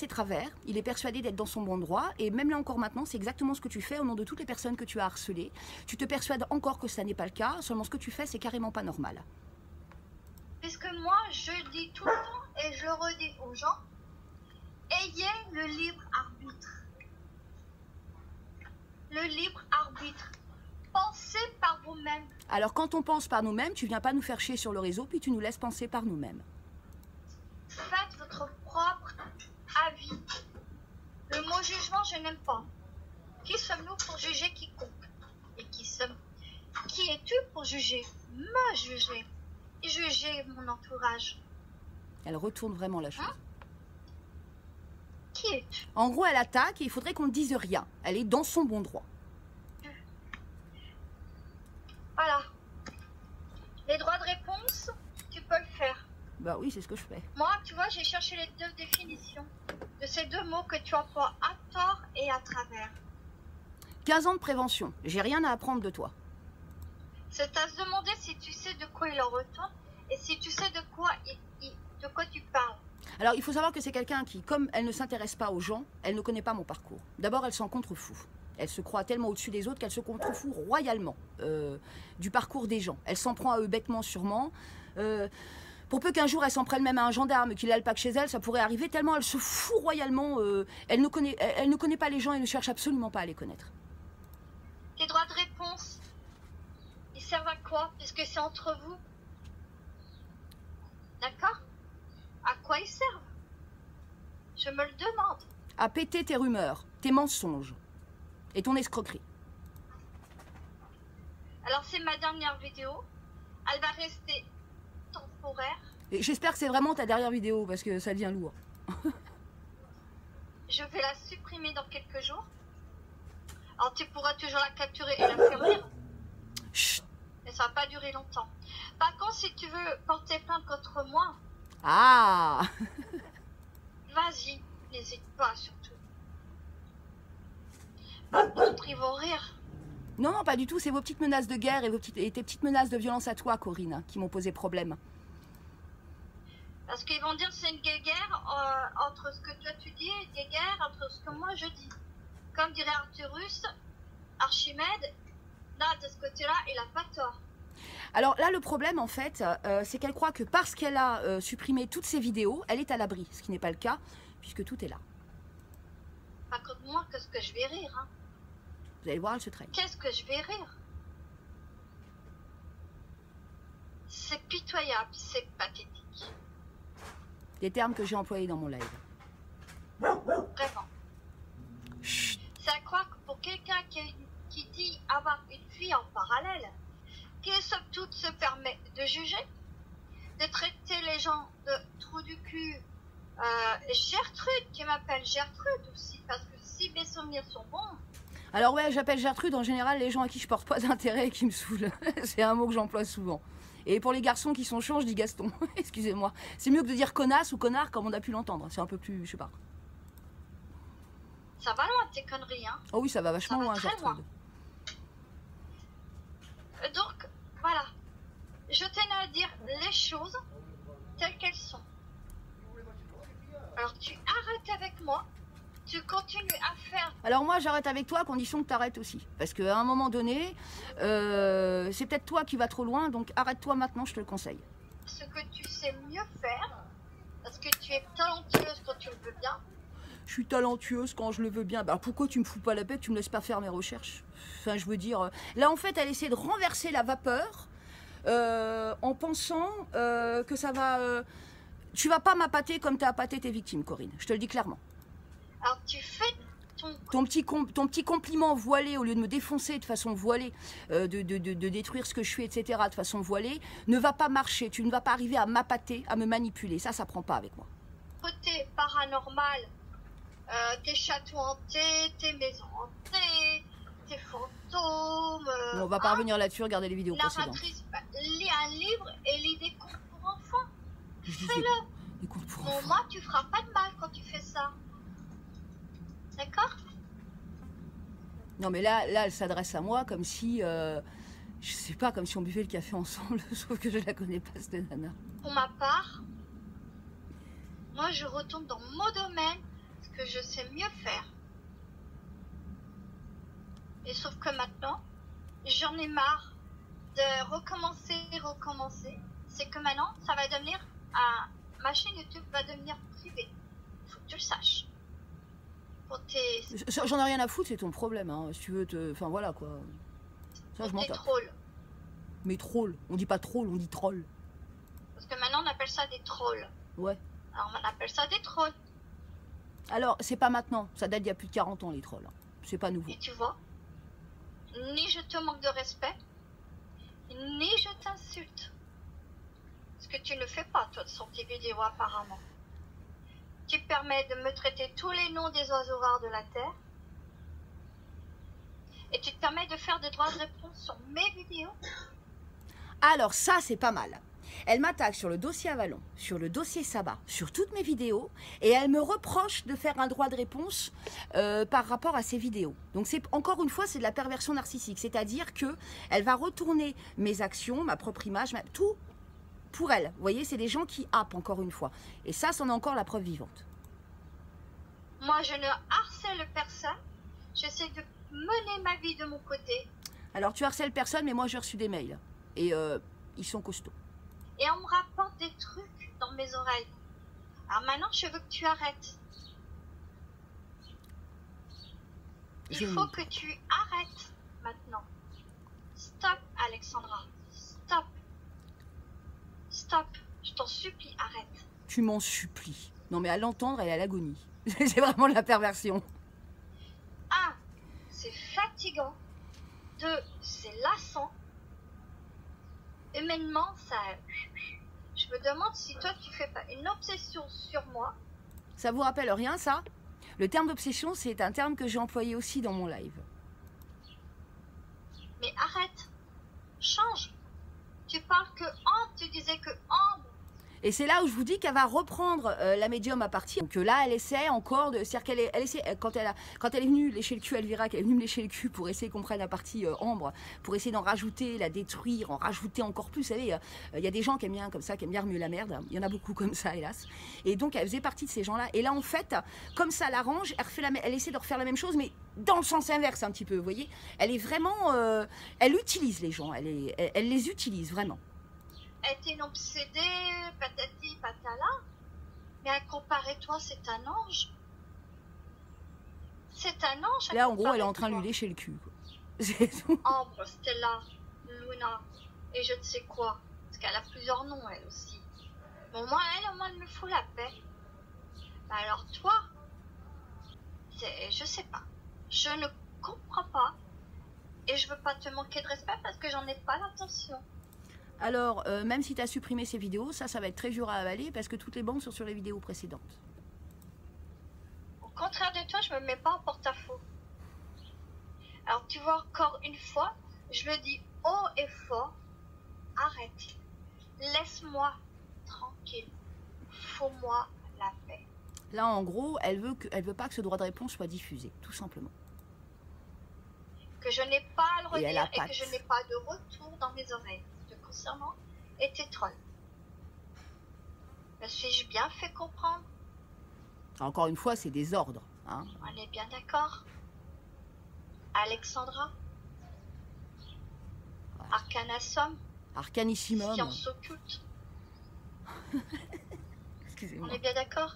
travers, il est persuadé d'être dans son bon droit, et même là encore maintenant, c'est exactement ce que tu fais au nom de toutes les personnes que tu as harcelées. Tu te persuades encore que ça n'est pas le cas, seulement ce que tu fais, c'est carrément pas normal. Puisque moi, je dis tout le temps, et je le redis aux gens, ayez le libre arbitre. Le libre arbitre. Pensez par vous-même. Alors quand on pense par nous-mêmes, tu viens pas nous faire chier sur le réseau, puis tu nous laisses penser par nous-mêmes. Faites votre propre avis. Le mot jugement, je n'aime pas. Qui sommes-nous pour juger quiconque? Et qui es-tu pour juger? Me juger. Et juger mon entourage. Elle retourne vraiment la chose. Qui es-tu? En gros, elle attaque et il faudrait qu'on ne dise rien. Elle est dans son bon droit. Voilà. Les droits de réponse, tu peux le faire. Bah oui, c'est ce que je fais. Moi, tu vois, j'ai cherché les 2 définitions de ces 2 mots que tu emploies à tort et à travers. 15 ans de prévention, j'ai rien à apprendre de toi. C'est à se demander si tu sais de quoi il en retourne et si tu sais de quoi tu parles. Alors, il faut savoir que c'est quelqu'un qui, comme elle ne s'intéresse pas aux gens, elle ne connaît pas mon parcours. D'abord, elle s'en contrefout. Elle se croit tellement au-dessus des autres qu'elle se contrefout royalement du parcours des gens. Elle s'en prend à eux bêtement, sûrement. Pour peu qu'un jour, elle s'en prenne même à un gendarme qui l'alpague chez elle, ça pourrait arriver tellement elle se fout royalement. Elle ne connaît pas les gens et ne cherche absolument pas à les connaître. Tes droits de réponse, ils servent à quoi? Puisque c'est entre vous. D'accord? À quoi ils servent? Je me le demande. À péter tes rumeurs, tes mensonges et ton escroquerie. Alors c'est ma dernière vidéo. Elle va rester temporaire. Et j'espère que c'est vraiment ta dernière vidéo parce que ça devient lourd. Je vais la supprimer dans quelques jours. Alors tu pourras toujours la capturer et la faire lire. Chut. Mais ça va pas durer longtemps. Par contre, si tu veux porter plainte contre moi, Ah vas-y, n'hésite pas surtout. Par contre, ils vont rire. Non, non, pas du tout. C'est vos petites menaces de guerre et tes petites menaces de violence à toi, Corinne, qui m'ont posé problème. Parce qu'ils vont dire que c'est une guerre entre ce que toi tu dis et une guerre entre ce que moi je dis. Comme dirait Arthurus, Archimède, là, de ce côté-là, il a pas tort. Alors là, le problème, en fait, c'est qu'elle croit que parce qu'elle a supprimé toutes ses vidéos, elle est à l'abri. Ce qui n'est pas le cas, puisque tout est là. Par contre, moi, qu'est-ce que je vais rire, hein? Vous allez voir, elle se traîne. Qu'est-ce que je vais rire? C'est pitoyable, c'est pathétique. Des termes que j'ai employés dans mon live. Vraiment. Chut. C'est à croire que pour quelqu'un qui dit avoir une fille en parallèle, qui somme toute se permet de juger, de traiter les gens de trous du cul, Gertrude, qui m'appelle Gertrude aussi, parce que si mes souvenirs sont bons. Alors ouais, j'appelle Gertrude en général les gens à qui je porte pas d'intérêt et qui me saoulent. C'est un mot que j'emploie souvent. Et pour les garçons qui sont chauds, je dis Gaston. Excusez-moi. C'est mieux que de dire connasse ou connard comme on a pu l'entendre. C'est un peu plus, je sais pas. Ça va loin tes conneries, hein? Oh oui, ça va vachement loin, très Gertrude. loin. Donc, voilà. Je tenais à dire les choses telles qu'elles sont. Alors, tu arrêtes avec moi. Tu continues à faire. Alors moi, j'arrête avec toi à condition que tu arrêtes aussi. Parce qu'à un moment donné, c'est peut-être toi qui vas trop loin, donc arrête-toi maintenant, je te le conseille. Ce que tu sais mieux faire, parce que tu es talentueuse quand tu le veux bien. Je suis talentueuse quand je le veux bien. Bah pourquoi tu me fous pas la paix, tu me laisses pas faire mes recherches? Enfin, je veux dire... Là, en fait, elle essaie de renverser la vapeur en pensant que ça va... Tu vas pas m'appâter comme tu as appâté tes victimes, Corinne. Je te le dis clairement. Alors tu fais ton petit compliment voilé, au lieu de me défoncer de façon voilée, de détruire ce que je suis, etc., de façon voilée, ne va pas marcher. Tu ne vas pas arriver à m'appâter, à me manipuler. Ça prend pas avec moi. Côté paranormal, tes châteaux hantés, tes maisons hantées, tes fantômes. On va pas revenir là-dessus, regardez les vidéos précédentes. Lis un livre et lis des contes pour enfants. Fais-le. Des contes pour Bon, enfants. moi, tu feras pas de mal quand tu fais ça. D'accord? Non, mais là, elle s'adresse à moi comme si, je sais pas, comme si on buvait le café ensemble, sauf que je la connais pas, cette nana. Pour ma part, moi, je retourne dans mon domaine, ce que je sais mieux faire. Et sauf que maintenant, j'en ai marre de recommencer. C'est que maintenant, ça va devenir, ma chaîne YouTube va devenir privée. Faut que tu le saches. J'en ai rien à foutre, c'est ton problème, hein. Si tu veux te... Enfin, voilà, quoi. Ça, je m'en tape. Trolls. Mais troll. On dit pas troll, on dit troll. Parce que maintenant, on appelle ça des trolls. Ouais. Alors, on appelle ça des trolls. Alors, c'est pas maintenant. Ça date d'il y a plus de 40 ans, les trolls. C'est pas nouveau. Et tu vois, ni je te manque de respect, ni je t'insulte. Ce que tu ne fais pas, toi, sur tes vidéos, apparemment. Tu permets de me traiter tous les noms des oiseaux rares de la Terre. Et tu te permets de faire des droits de réponse sur mes vidéos. Alors ça, c'est pas mal. Elle m'attaque sur le dossier Avalon, sur le dossier Sabbat, sur toutes mes vidéos, et elle me reproche de faire un droit de réponse par rapport à ses vidéos. Donc c'est encore une fois, c'est de la perversion narcissique, c'est-à-dire que elle va retourner mes actions, ma propre image, tout pour elle. Vous voyez, c'est des gens qui happent encore une fois. Et ça, c'en est encore la preuve vivante. Moi, je ne harcèle personne. J'essaie de mener ma vie de mon côté. Alors, tu harcèles personne, mais moi, j'ai reçu des mails. Et ils sont costauds. Et on me rapporte des trucs dans mes oreilles. Alors maintenant, je veux que tu arrêtes. Il faut que tu arrêtes maintenant. Stop, Alexandra. Stop. Stop. Je t'en supplie, arrête. Tu m'en supplies. Non, mais à l'entendre, elle est à l'agonie. C'est vraiment de la perversion. Un, c'est fatigant. Deux, c'est lassant. Humainement, ça... Je me demande si toi, tu fais pas une obsession sur moi. Ça vous rappelle rien, ça? Le terme d'obsession, c'est un terme que j'ai employé aussi dans mon live. Mais arrête. Change. Tu parles que Ambre, tu disais que Ambre. Et c'est là où je vous dis qu'elle va reprendre la médium à partir. Donc là, elle essaie encore de... C'est-à-dire qu'elle essaie, quand elle est venue lécher le cul, Elvira, qu'elle est venue me lécher le cul pour essayer qu'on prenne la partie Ambre, pour essayer d'en rajouter, la détruire, en rajouter encore plus. Vous savez, il y a des gens qui aiment bien comme ça, qui aiment bien remuer la merde. Il y en a beaucoup comme ça, hélas. Et donc, elle faisait partie de ces gens-là. Et là, en fait, comme ça l'arrange, elle essaie de refaire la même chose, mais dans le sens inverse un petit peu, vous voyez. Elle est vraiment... elle utilise les gens, elle les utilise vraiment. Elle était une obsédée, patati patala. Mais à comparer toi, c'est un ange. C'est un ange. Là, en gros, elle est en train de lui lécher le cul. C'est tout. Ambre, Stella, Luna, et je ne sais quoi. Parce qu'elle a plusieurs noms, elle aussi. Bon, moi, elle me fout la paix. Bah alors toi, je sais pas. Je ne comprends pas. Et je veux pas te manquer de respect parce que j'en ai pas l'intention. Alors, même si tu as supprimé ces vidéos, ça va être très dur à avaler parce que toutes les banques sont sur les vidéos précédentes. Au contraire de toi, je me mets pas en porte-à-faux. Alors, tu vois, encore une fois, je le dis haut et fort, arrête. Laisse-moi tranquille. Faut-moi la paix. Là, en gros, elle veut pas que ce droit de réponse soit diffusé, tout simplement. Que je n'ai pas à le redire et que je n'ai pas de retour dans mes oreilles. Concernant et tes trolls. Me suis-je bien fait comprendre? Encore une fois, c'est des ordres. Hein. On est bien d'accord. Alexandra. Ouais. Arcanasum. Arcanissimum. Science occulte. Excusez-moi. On est bien d'accord?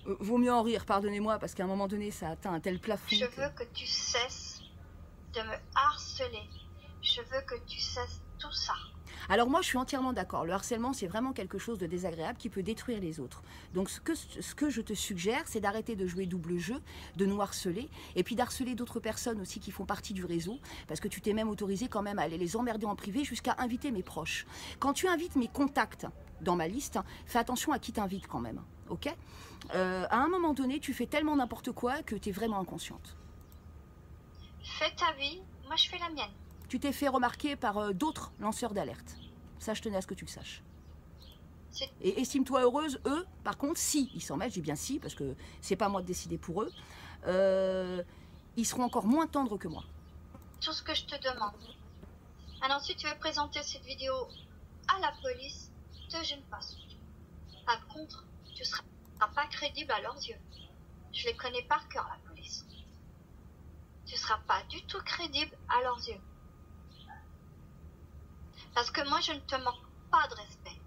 Vaut mieux en rire, pardonnez-moi, parce qu'à un moment donné, ça atteint un tel plafond. Je veux que tu cesses de me harceler. Je veux que tu cesses tout ça. Alors moi, je suis entièrement d'accord. Le harcèlement, c'est vraiment quelque chose de désagréable qui peut détruire les autres. Donc ce que je te suggère, c'est d'arrêter de jouer double jeu, de nous harceler, et puis d'harceler d'autres personnes aussi qui font partie du réseau, parce que tu t'es même autorisé quand même à aller les emmerder en privé jusqu'à inviter mes proches. Quand tu invites mes contacts dans ma liste, fais attention à qui t'invite quand même, ok? À un moment donné, tu fais tellement n'importe quoi que tu es vraiment inconsciente. Fais ta vie, moi je fais la mienne. Tu t'es fait remarquer par d'autres lanceurs d'alerte. Ça, je tenais à ce que tu le saches. Et estime-toi heureuse, eux, par contre, si ils s'en mettent, je dis bien si, parce que c'est pas moi de décider pour eux, ils seront encore moins tendres que moi. Tout ce que je te demande. Alors, si tu veux présenter cette vidéo à la police, te gêne pas. Par contre, tu seras pas crédible à leurs yeux. Je les connais par cœur, la police. Tu seras pas du tout crédible à leurs yeux. Parce que moi, je ne te manque pas de respect,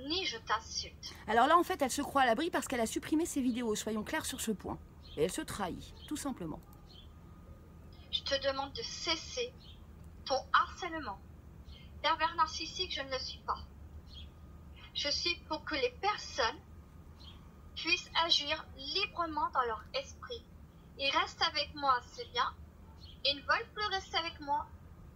ni je t'insulte. Alors là, en fait, elle se croit à l'abri parce qu'elle a supprimé ses vidéos, soyons clairs sur ce point. Et elle se trahit, tout simplement. Je te demande de cesser ton harcèlement. Pervers narcissique, je ne le suis pas. Je suis pour que les personnes puissent agir librement dans leur esprit. Ils restent avec moi, c'est bien. Ils ne veulent plus rester avec moi,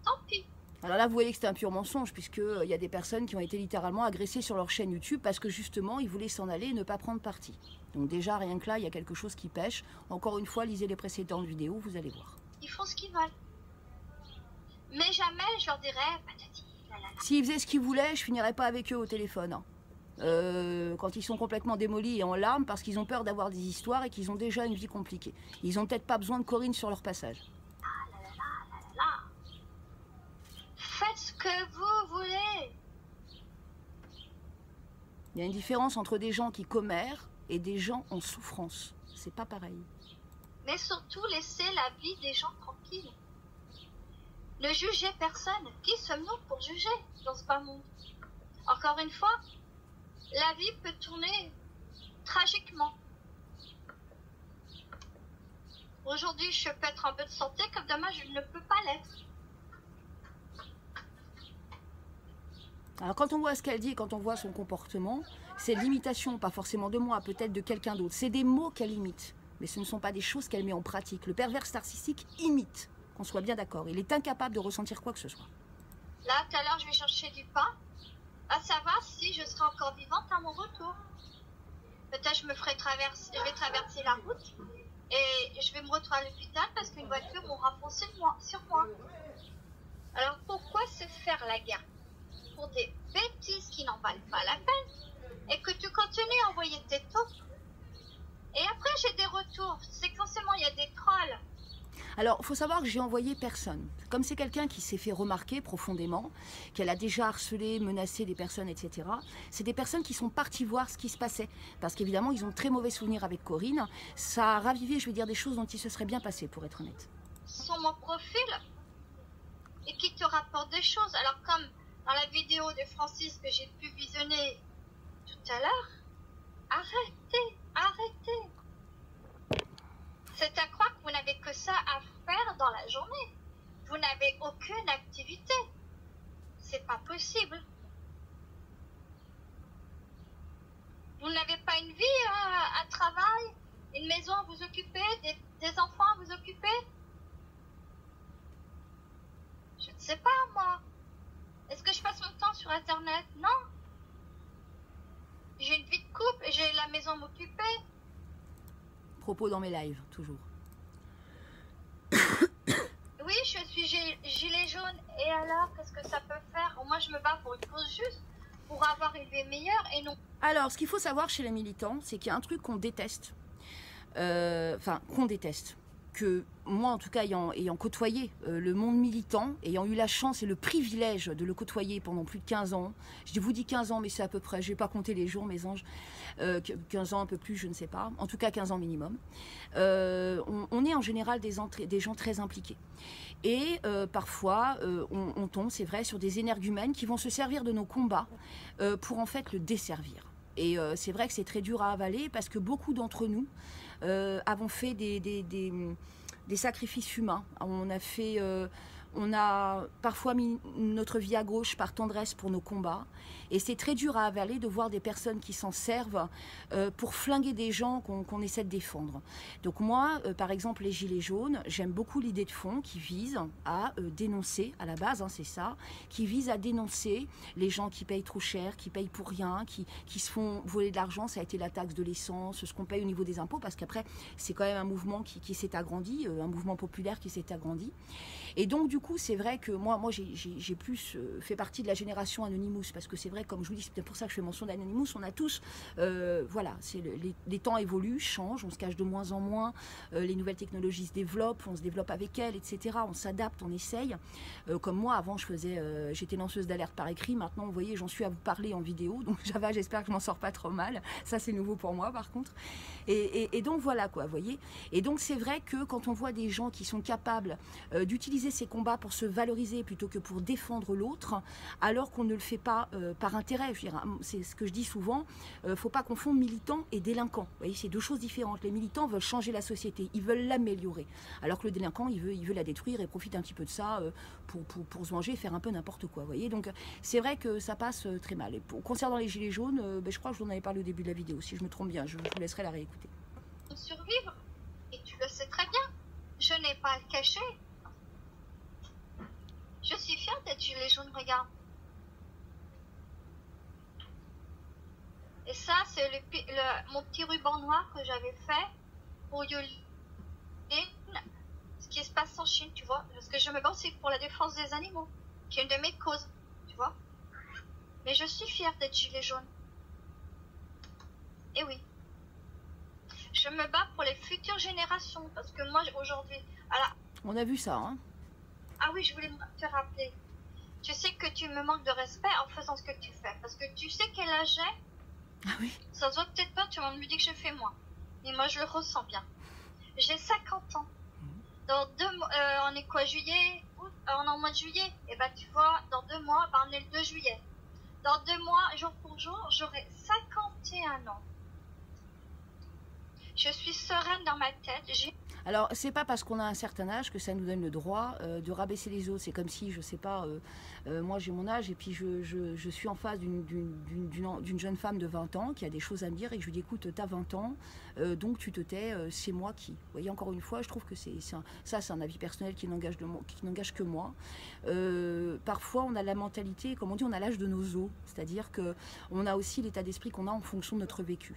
tant pis. Alors là, vous voyez que c'est un pur mensonge, puisqu'il y a des personnes qui ont été littéralement agressées sur leur chaîne YouTube parce que justement, ils voulaient s'en aller et ne pas prendre parti. Donc déjà, rien que là, il y a quelque chose qui pêche. Encore une fois, lisez les précédentes vidéos, vous allez voir. Ils font ce qu'ils veulent. Mais jamais je leur dirais, patati, lalala. S'ils faisaient ce qu'ils voulaient, je finirais pas avec eux au téléphone. Hein. Quand ils sont complètement démolis et en larmes parce qu'ils ont peur d'avoir des histoires et qu'ils ont déjà une vie compliquée. Ils ont peut-être pas besoin de Corinne sur leur passage. Faites ce que vous voulez. Il y a une différence entre des gens qui commèrent et des gens en souffrance. C'est pas pareil. Mais surtout, laissez la vie des gens tranquille. Ne jugez personne. Qui sommes-nous pour juger dans ce bas monde? Encore une fois, la vie peut tourner tragiquement. Aujourd'hui, je peux être en bonne santé, comme demain, je ne peux pas l'être. Alors quand on voit ce qu'elle dit et quand on voit son comportement, c'est l'imitation, pas forcément de moi, peut-être de quelqu'un d'autre. C'est des mots qu'elle imite, mais ce ne sont pas des choses qu'elle met en pratique. Le pervers narcissique imite, qu'on soit bien d'accord. Il est incapable de ressentir quoi que ce soit. Là, tout à l'heure, je vais chercher du pain, à savoir si je serai encore vivante à mon retour. Peut-être je vais traverser la route et je vais me retrouver à l'hôpital parce qu'une voiture m'aura foncé sur moi. Alors pourquoi se faire la guerre pour des bêtises qui n'en valent pas la peine et que tu continues à envoyer tes taupes. Et après j'ai des retours, c'est que forcément il y a des trolls. Alors, il faut savoir que j'ai envoyé personne. Comme c'est quelqu'un qui s'est fait remarquer profondément, qu'elle a déjà harcelé, menacé des personnes, etc., c'est des personnes qui sont parties voir ce qui se passait. Parce qu'évidemment, ils ont de très mauvais souvenirs avec Corinne. Ça a ravivé, je veux dire, des choses dont il se serait bien passé, pour être honnête. Sur mon profil et qui te rapportent des choses. Alors comme dans la vidéo de Francis que j'ai pu visionner tout à l'heure, arrêtez. C'est à croire que vous n'avez que ça à faire dans la journée. Vous n'avez aucune activité. C'est pas possible. Vous n'avez pas une vie, un travail, une maison à vous occuper, des enfants à vous occuper? Je ne sais pas, moi. Est-ce que je passe mon temps sur Internet? Non. J'ai une vie de couple et j'ai la maison à m'occuper. Propos dans mes lives, toujours. Oui, je suis gilet jaune. Et alors, qu'est-ce que ça peut faire? Moi, je me bats pour une cause juste, pour avoir une vie meilleure et non... Alors, ce qu'il faut savoir chez les militants, c'est qu'il y a un truc qu'on déteste. Qu'on déteste. Que moi, en tout cas, ayant côtoyé le monde militant, ayant eu la chance et le privilège de le côtoyer pendant plus de 15 ans, je vous dis 15 ans, mais c'est à peu près, je ne vais pas compter les jours, mes anges, 15 ans, un peu plus, je ne sais pas, en tout cas 15 ans minimum, on est en général des gens très impliqués. Et parfois, on tombe, c'est vrai, sur des énergumènes qui vont se servir de nos combats pour en fait le desservir. Et c'est vrai que c'est très dur à avaler parce que beaucoup d'entre nous avons fait des sacrifices humains. On on a parfois mis notre vie à gauche par tendresse pour nos combats. Et c'est très dur à avaler de voir des personnes qui s'en servent pour flinguer des gens qu'on essaie de défendre. Donc moi, par exemple, les Gilets jaunes, j'aime beaucoup l'idée de fond qui vise à dénoncer, à la base, hein, c'est ça, qui vise à dénoncer les gens qui payent trop cher, qui payent pour rien, qui se font voler de l'argent. Ça a été la taxe de l'essence, ce qu'on paye au niveau des impôts, parce qu'après, c'est quand même un mouvement qui s'est agrandi, un mouvement populaire qui s'est agrandi. Et donc, du coup, c'est vrai que moi j'ai plus fait partie de la génération Anonymous, parce que c'est vrai, comme je vous dis, c'est peut-être pour ça que je fais mention d'Anonymous, on a tous, voilà, les temps évoluent, changent, on se cache de moins en moins, les nouvelles technologies se développent, on se développe avec elles, etc. On s'adapte, on essaye. Comme moi, avant, j'étais lanceuse d'alerte par écrit, maintenant, vous voyez, j'en suis à vous parler en vidéo, donc j'espère que je m'en sors pas trop mal. Ça, c'est nouveau pour moi, par contre. Et donc, voilà, quoi, vous voyez. Et donc, c'est vrai que quand on voit des gens qui sont capables d'utiliser ces combats pour se valoriser plutôt que pour défendre l'autre, alors qu'on ne le fait pas par intérêt. C'est ce que je dis souvent, faut pas confondre militants et délinquants. Vous voyez, c'est deux choses différentes. Les militants veulent changer la société, ils veulent l'améliorer, alors que le délinquant, il veut la détruire et profite un petit peu de ça pour se venger et faire un peu n'importe quoi. Vous voyez, donc c'est vrai que ça passe très mal. Et concernant les Gilets jaunes, je crois que je vous en avais parlé au début de la vidéo. Si je me trompe bien, je vous laisserai la réécouter. Survivre, et tu le sais très bien, je n'ai pas à le cacher. Je suis fière d'être gilet jaune, regarde. Et ça, c'est mon petit ruban noir que j'avais fait pour Yolin, ce qui se passe en Chine, tu vois. Parce que je me bats aussi pour la défense des animaux, qui est une de mes causes, tu vois. Mais je suis fière d'être gilet jaune. Et oui. Je me bats pour les futures générations, parce que moi, aujourd'hui... On a vu ça, hein. Ah oui, je voulais te rappeler. Tu sais que tu me manques de respect en faisant ce que tu fais. Parce que tu sais quel âge j'ai. Ah oui. Ça se voit peut-être pas, tu me dis que je fais moins. Mais moi, je le ressens bien. J'ai 50 ans. Dans on est quoi, juillet, août, on est en mois de juillet. Et ben tu vois, dans 2 mois, on est le 2 juillet. Dans 2 mois, jour pour jour, j'aurai 51 ans. Je suis sereine dans ma tête. Alors, c'est pas parce qu'on a un certain âge que ça nous donne le droit de rabaisser les autres. C'est comme si, je sais pas, moi j'ai mon âge et puis je suis en face d'une jeune femme de 20 ans qui a des choses à me dire et que je lui dis, écoute, t'as 20 ans, donc tu te tais, c'est moi qui. Vous voyez, encore une fois, je trouve que c'est un avis personnel qui n'engage que moi. Parfois, on a la mentalité, comme on dit, on a l'âge de nos os. C'est-à-dire qu'on a aussi l'état d'esprit qu'on a en fonction de notre vécu.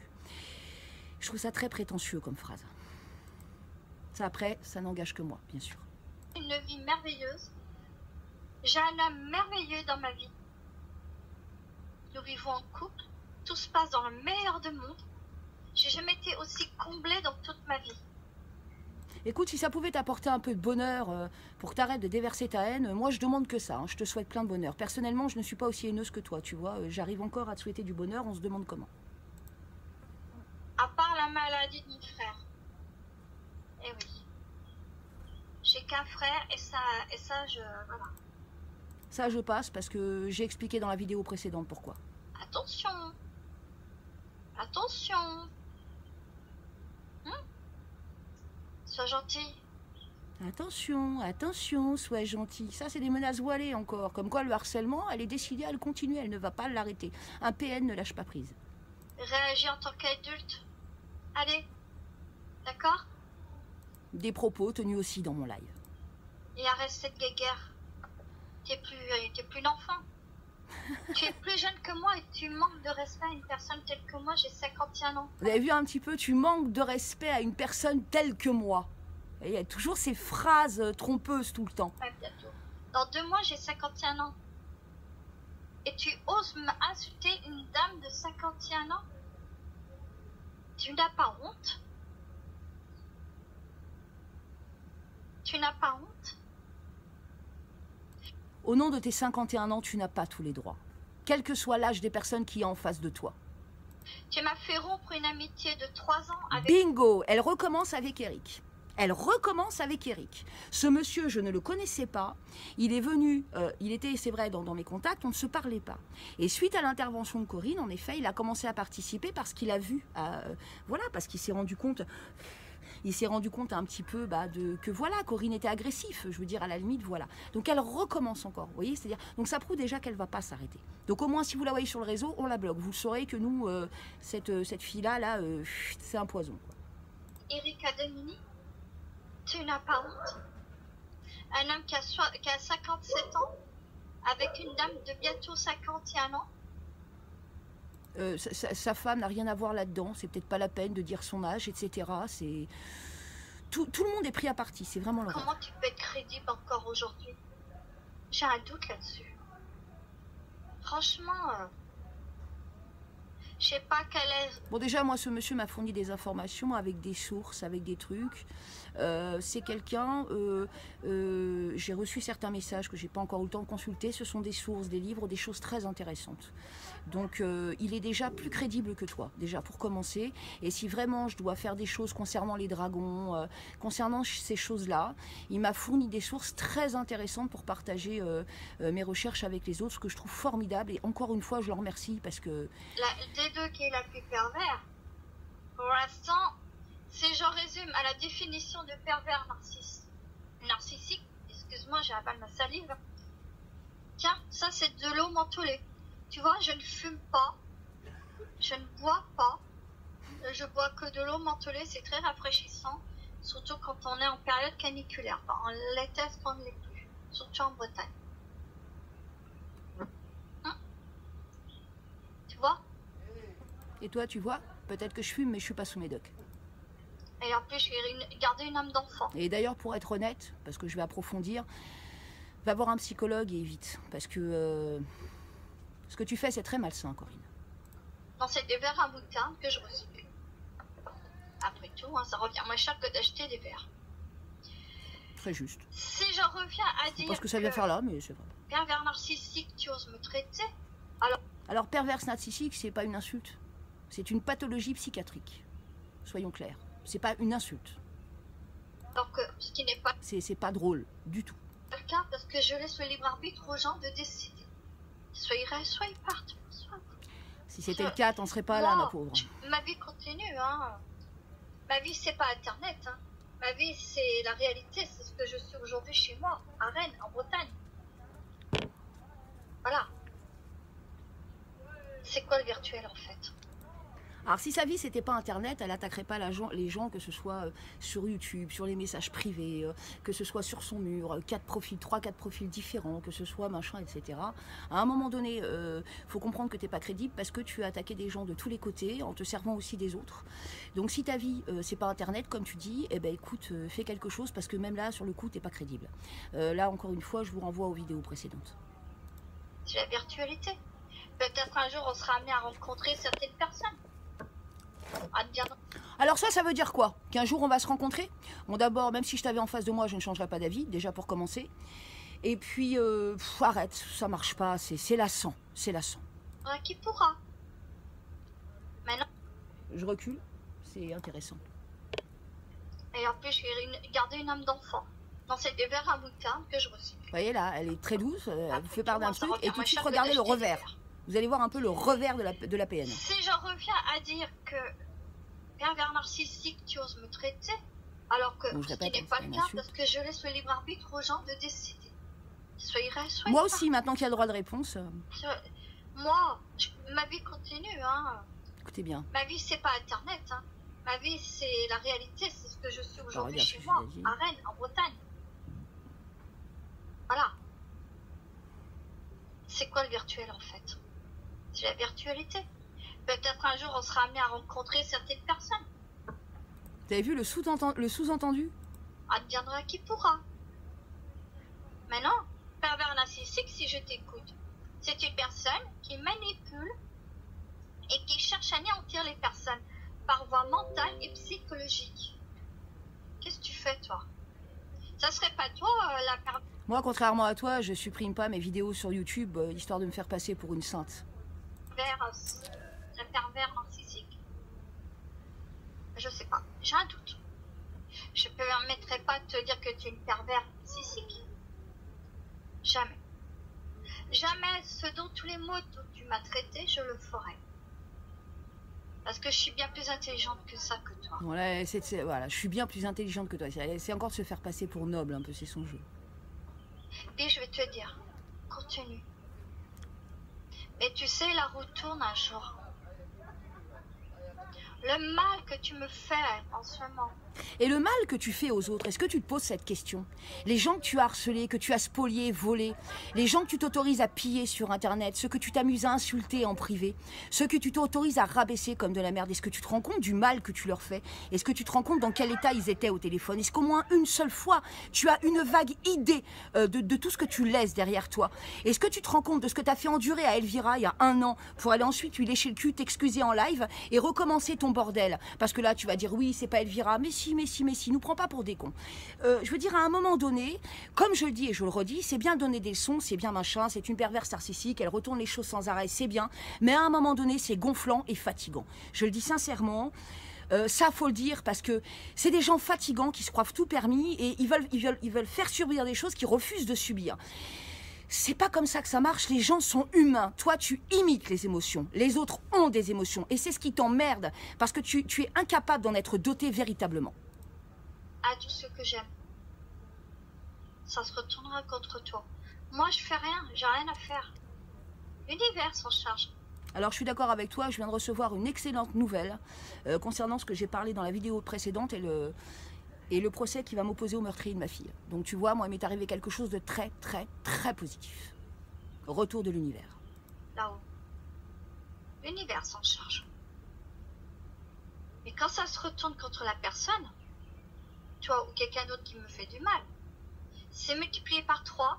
Je trouve ça très prétentieux comme phrase. Ça, après, ça n'engage que moi, bien sûr. Une vie merveilleuse. J'ai un homme merveilleux dans ma vie. Nous vivons en couple. Tout se passe dans le meilleur des mondes. J'ai jamais été aussi comblée dans toute ma vie. Écoute, si ça pouvait t'apporter un peu de bonheur pour que tu arrêtes de déverser ta haine, moi je demande que ça, hein. Je te souhaite plein de bonheur. Personnellement, je ne suis pas aussi haineuse que toi, tu vois. J'arrive encore à te souhaiter du bonheur, on se demande comment. À part la maladie de mon frère. Eh oui. J'ai qu'un frère et ça voilà. Ça, je passe parce que j'ai expliqué dans la vidéo précédente pourquoi. Attention. Attention. Sois gentil. Attention, attention, sois gentil. Ça, c'est des menaces voilées encore. Comme quoi, le harcèlement, elle est décidée à le continuer, elle ne va pas l'arrêter. Un PN ne lâche pas prise. Réagis en tant qu'adulte. Allez. D'accord ? Des propos tenus aussi dans mon live. Et arrête cette guéguerre. T'es plus l'enfant. Tu es plus jeune que moi et tu manques de respect à une personne telle que moi, j'ai 51 ans. Vous avez vu un petit peu, tu manques de respect à une personne telle que moi. Et il y a toujours ces phrases trompeuses tout le temps. Ouais, bientôt. Dans 2 mois, j'ai 51 ans. Et tu oses m'insulter une dame de 51 ans? Tu n'as pas honte? Tu n'as pas honte? Au nom de tes 51 ans, tu n'as pas tous les droits. Quel que soit l'âge des personnes qui y a en face de toi. Tu m'as fait rompre une amitié de 3 ans avec... Bingo! Elle recommence avec Eric. Elle recommence avec Eric. Ce monsieur, je ne le connaissais pas. Il est venu, il était, c'est vrai, dans mes contacts, on ne se parlait pas. Et suite à l'intervention de Corinne, en effet, il a commencé à participer parce qu'il a vu, voilà, parce qu'il s'est rendu compte il s'est rendu compte un petit peu que voilà, Corinne était agressif, je veux dire, à la limite, voilà. Donc elle recommence encore, vous voyez, c'est-à-dire, donc ça prouve déjà qu'elle ne va pas s'arrêter. Donc au moins, si vous la voyez sur le réseau, on la bloque. Vous saurez que nous, cette fille-là, c'est un poison, quoi. Erika Demini, tu n'as pas honte? Un homme qui a 57 ans, avec une dame de bientôt 51 ans. Sa femme n'a rien à voir là-dedans, c'est peut-être pas la peine de dire son âge, etc. C'est tout le monde est pris à partie, c'est vraiment l'horreur. Comment tu peux être crédible encore aujourd'hui? J'ai un doute là-dessus. Franchement, je sais pas quelle est... Bon, déjà, moi, ce monsieur m'a fourni des informations avec des sources, avec des trucs. C'est quelqu'un... j'ai reçu certains messages que j'ai pas encore eu le temps de consulter. Ce sont des sources, des livres, des choses très intéressantes. Donc, il est déjà plus crédible que toi, déjà, pour commencer. Et si vraiment je dois faire des choses concernant les dragons, concernant ces choses-là, il m'a fourni des sources très intéressantes pour partager mes recherches avec les autres, ce que je trouve formidable. Et encore une fois, je le remercie parce que... Des deux qui est la plus pervers, pour l'instant, si j'en résume à la définition de pervers narcissique, excuse-moi, j'ai avalé ma salive. Tiens, ça c'est de l'eau mentholée. Tu vois, je ne fume pas, je ne bois pas, je bois que de l'eau mentholée, c'est très rafraîchissant, surtout quand on est en période caniculaire. Enfin, en l'été, on ne l'est plus, surtout en Bretagne. Tu vois? Et toi, tu vois, peut-être que je fume, mais je suis pas sous médoc. Et en plus, je vais garder une âme d'enfant. Et d'ailleurs, pour être honnête, parce que je vais approfondir, va voir un psychologue et vite. Parce que ce que tu fais, c'est très malsain, Corinne. Non, c'est des verres à moutarde que je recycle. Après tout, hein, ça revient moins cher que d'acheter des verres. Très juste. Si j'en reviens à dire parce que ça vient faire là, mais c'est vrai. Pervers narcissique, tu oses me traiter? Alors, pervers narcissique, c'est pas une insulte. C'est une pathologie psychiatrique. Soyons clairs. C'est pas une insulte. Alors que ce qui n'est pas c'est pas drôle du tout. le cas, parce que je laisse le libre arbitre aux gens de décider. Soit ils restent, soit ils partent. Si c'était le cas, t'en serais pas là, ma pauvre. Ma vie continue, hein. Ma vie, c'est pas Internet, hein. Ma vie, c'est la réalité, c'est ce que je suis aujourd'hui chez moi, à Rennes, en Bretagne. Voilà. C'est quoi le virtuel, en fait? Alors si sa vie c'était pas internet, elle attaquerait pas les gens, que ce soit sur YouTube, sur les messages privés, que ce soit sur son mur, 3-4 profils différents, que ce soit machin, etc. À un moment donné, faut comprendre que t'es pas crédible parce que tu as attaqué des gens de tous les côtés en te servant aussi des autres. Donc si ta vie c'est pas internet comme tu dis, eh ben écoute, fais quelque chose parce que même là sur le coup t'es pas crédible. Là encore une fois, je vous renvoie aux vidéos précédentes. C'est la virtualité. Peut-être un jour on sera amené à rencontrer certaines personnes. Alors ça veut dire quoi? Qu'un jour on va se rencontrer? Bon d'abord, même si je t'avais en face de moi, je ne changerais pas d'avis, déjà pour commencer. Et puis, arrête, ça marche pas, c'est lassant, c'est lassant. Qui pourra? Maintenant. Je recule, c'est intéressant. Et en plus, je vais garder une âme d'enfant. Non, c'est des verres à moutarde que je recycle. Vous voyez là, elle est très douce, elle vous fait part d'un truc, et tout de suite regardez le revers. Vous allez voir un peu le revers de la PN. Si j'en reviens à dire que pervers narcissique, tu oses me traiter, alors que ce qui n'est pas le cas, parce que je laisse le libre arbitre aux gens de décider. Soyez soyez moi aussi, maintenant qu'il y a le droit de réponse. Moi, ma vie continue, hein. Écoutez bien. Ma vie, c'est pas Internet, hein. Ma vie, c'est la réalité, c'est ce que je suis aujourd'hui chez moi, à Rennes, en Bretagne. Voilà. C'est quoi le virtuel, en fait? C'est la virtualité. Peut-être un jour, on sera amené à rencontrer certaines personnes. Vous avez vu le sous-entendu? Adviendra qui pourra. Maintenant, pervers narcissique, si je t'écoute, c'est une personne qui manipule et qui cherche à anéantir les personnes par voie mentale et psychologique. Qu'est-ce que tu fais, toi? Ça serait pas toi, la pervers? Moi, contrairement à toi, je supprime pas mes vidéos sur YouTube, histoire de me faire passer pour une sainte. La pervers narcissique. Je sais pas, j'ai un doute. Je ne permettrai pas de te dire que tu es une pervers narcissique. Jamais. Jamais ce dont tous les mots dont tu m'as traité, je le ferai. Parce que je suis bien plus intelligente que ça que toi. Voilà, voilà, je suis bien plus intelligente que toi. C'est encore de se faire passer pour noble, un peu, c'est son jeu. Et je vais te dire, continue. Mais tu sais, la roue tourne un jour. Le mal que tu me fais en ce moment. Et le mal que tu fais aux autres, est-ce que tu te poses cette question? Les gens que tu as harcelés, que tu as spoliés, volés, les gens que tu t'autorises à piller sur Internet, ceux que tu t'amuses à insulter en privé, ceux que tu t'autorises à rabaisser comme de la merde, est-ce que tu te rends compte du mal que tu leur fais? Est-ce que tu te rends compte dans quel état ils étaient au téléphone? Est-ce qu'au moins une seule fois, tu as une vague idée de tout ce que tu laisses derrière toi? Est-ce que tu te rends compte de ce que tu as fait endurer à Elvira il y a 1 an pour aller ensuite lui lécher le cul, t'excuser en live et recommencer ton bordel? Parce que là, tu vas dire oui, c'est pas Elvira, mais si, nous prends pas pour des cons. Je veux dire, à un moment donné, comme je le dis et je le redis, c'est bien donner des leçons, c'est bien machin, c'est une perverse narcissique, elle retourne les choses sans arrêt, c'est bien, mais à un moment donné, c'est gonflant et fatigant. Je le dis sincèrement. Ça, faut le dire, parce que c'est des gens fatigants qui se croient tout permis et ils veulent faire subir des choses qu'ils refusent de subir. C'est pas comme ça que ça marche, les gens sont humains. Toi, tu imites les émotions. Les autres ont des émotions. Et c'est ce qui t'emmerde, parce que tu es incapable d'en être doté véritablement. À tout ce que j'aime. Ça se retournera contre toi. Moi, je fais rien, j'ai rien à faire. L'univers s'en charge. Alors, je suis d'accord avec toi, je viens de recevoir une excellente nouvelle concernant ce que j'ai parlé dans la vidéo précédente et le procès qui va m'opposer au meurtrier de ma fille. Donc tu vois, moi, il m'est arrivé quelque chose de très, très, très positif. Retour de l'univers. Là-haut. L'univers s'en charge. Mais quand ça se retourne contre la personne, toi ou quelqu'un d'autre qui me fait du mal, c'est multiplié par 3,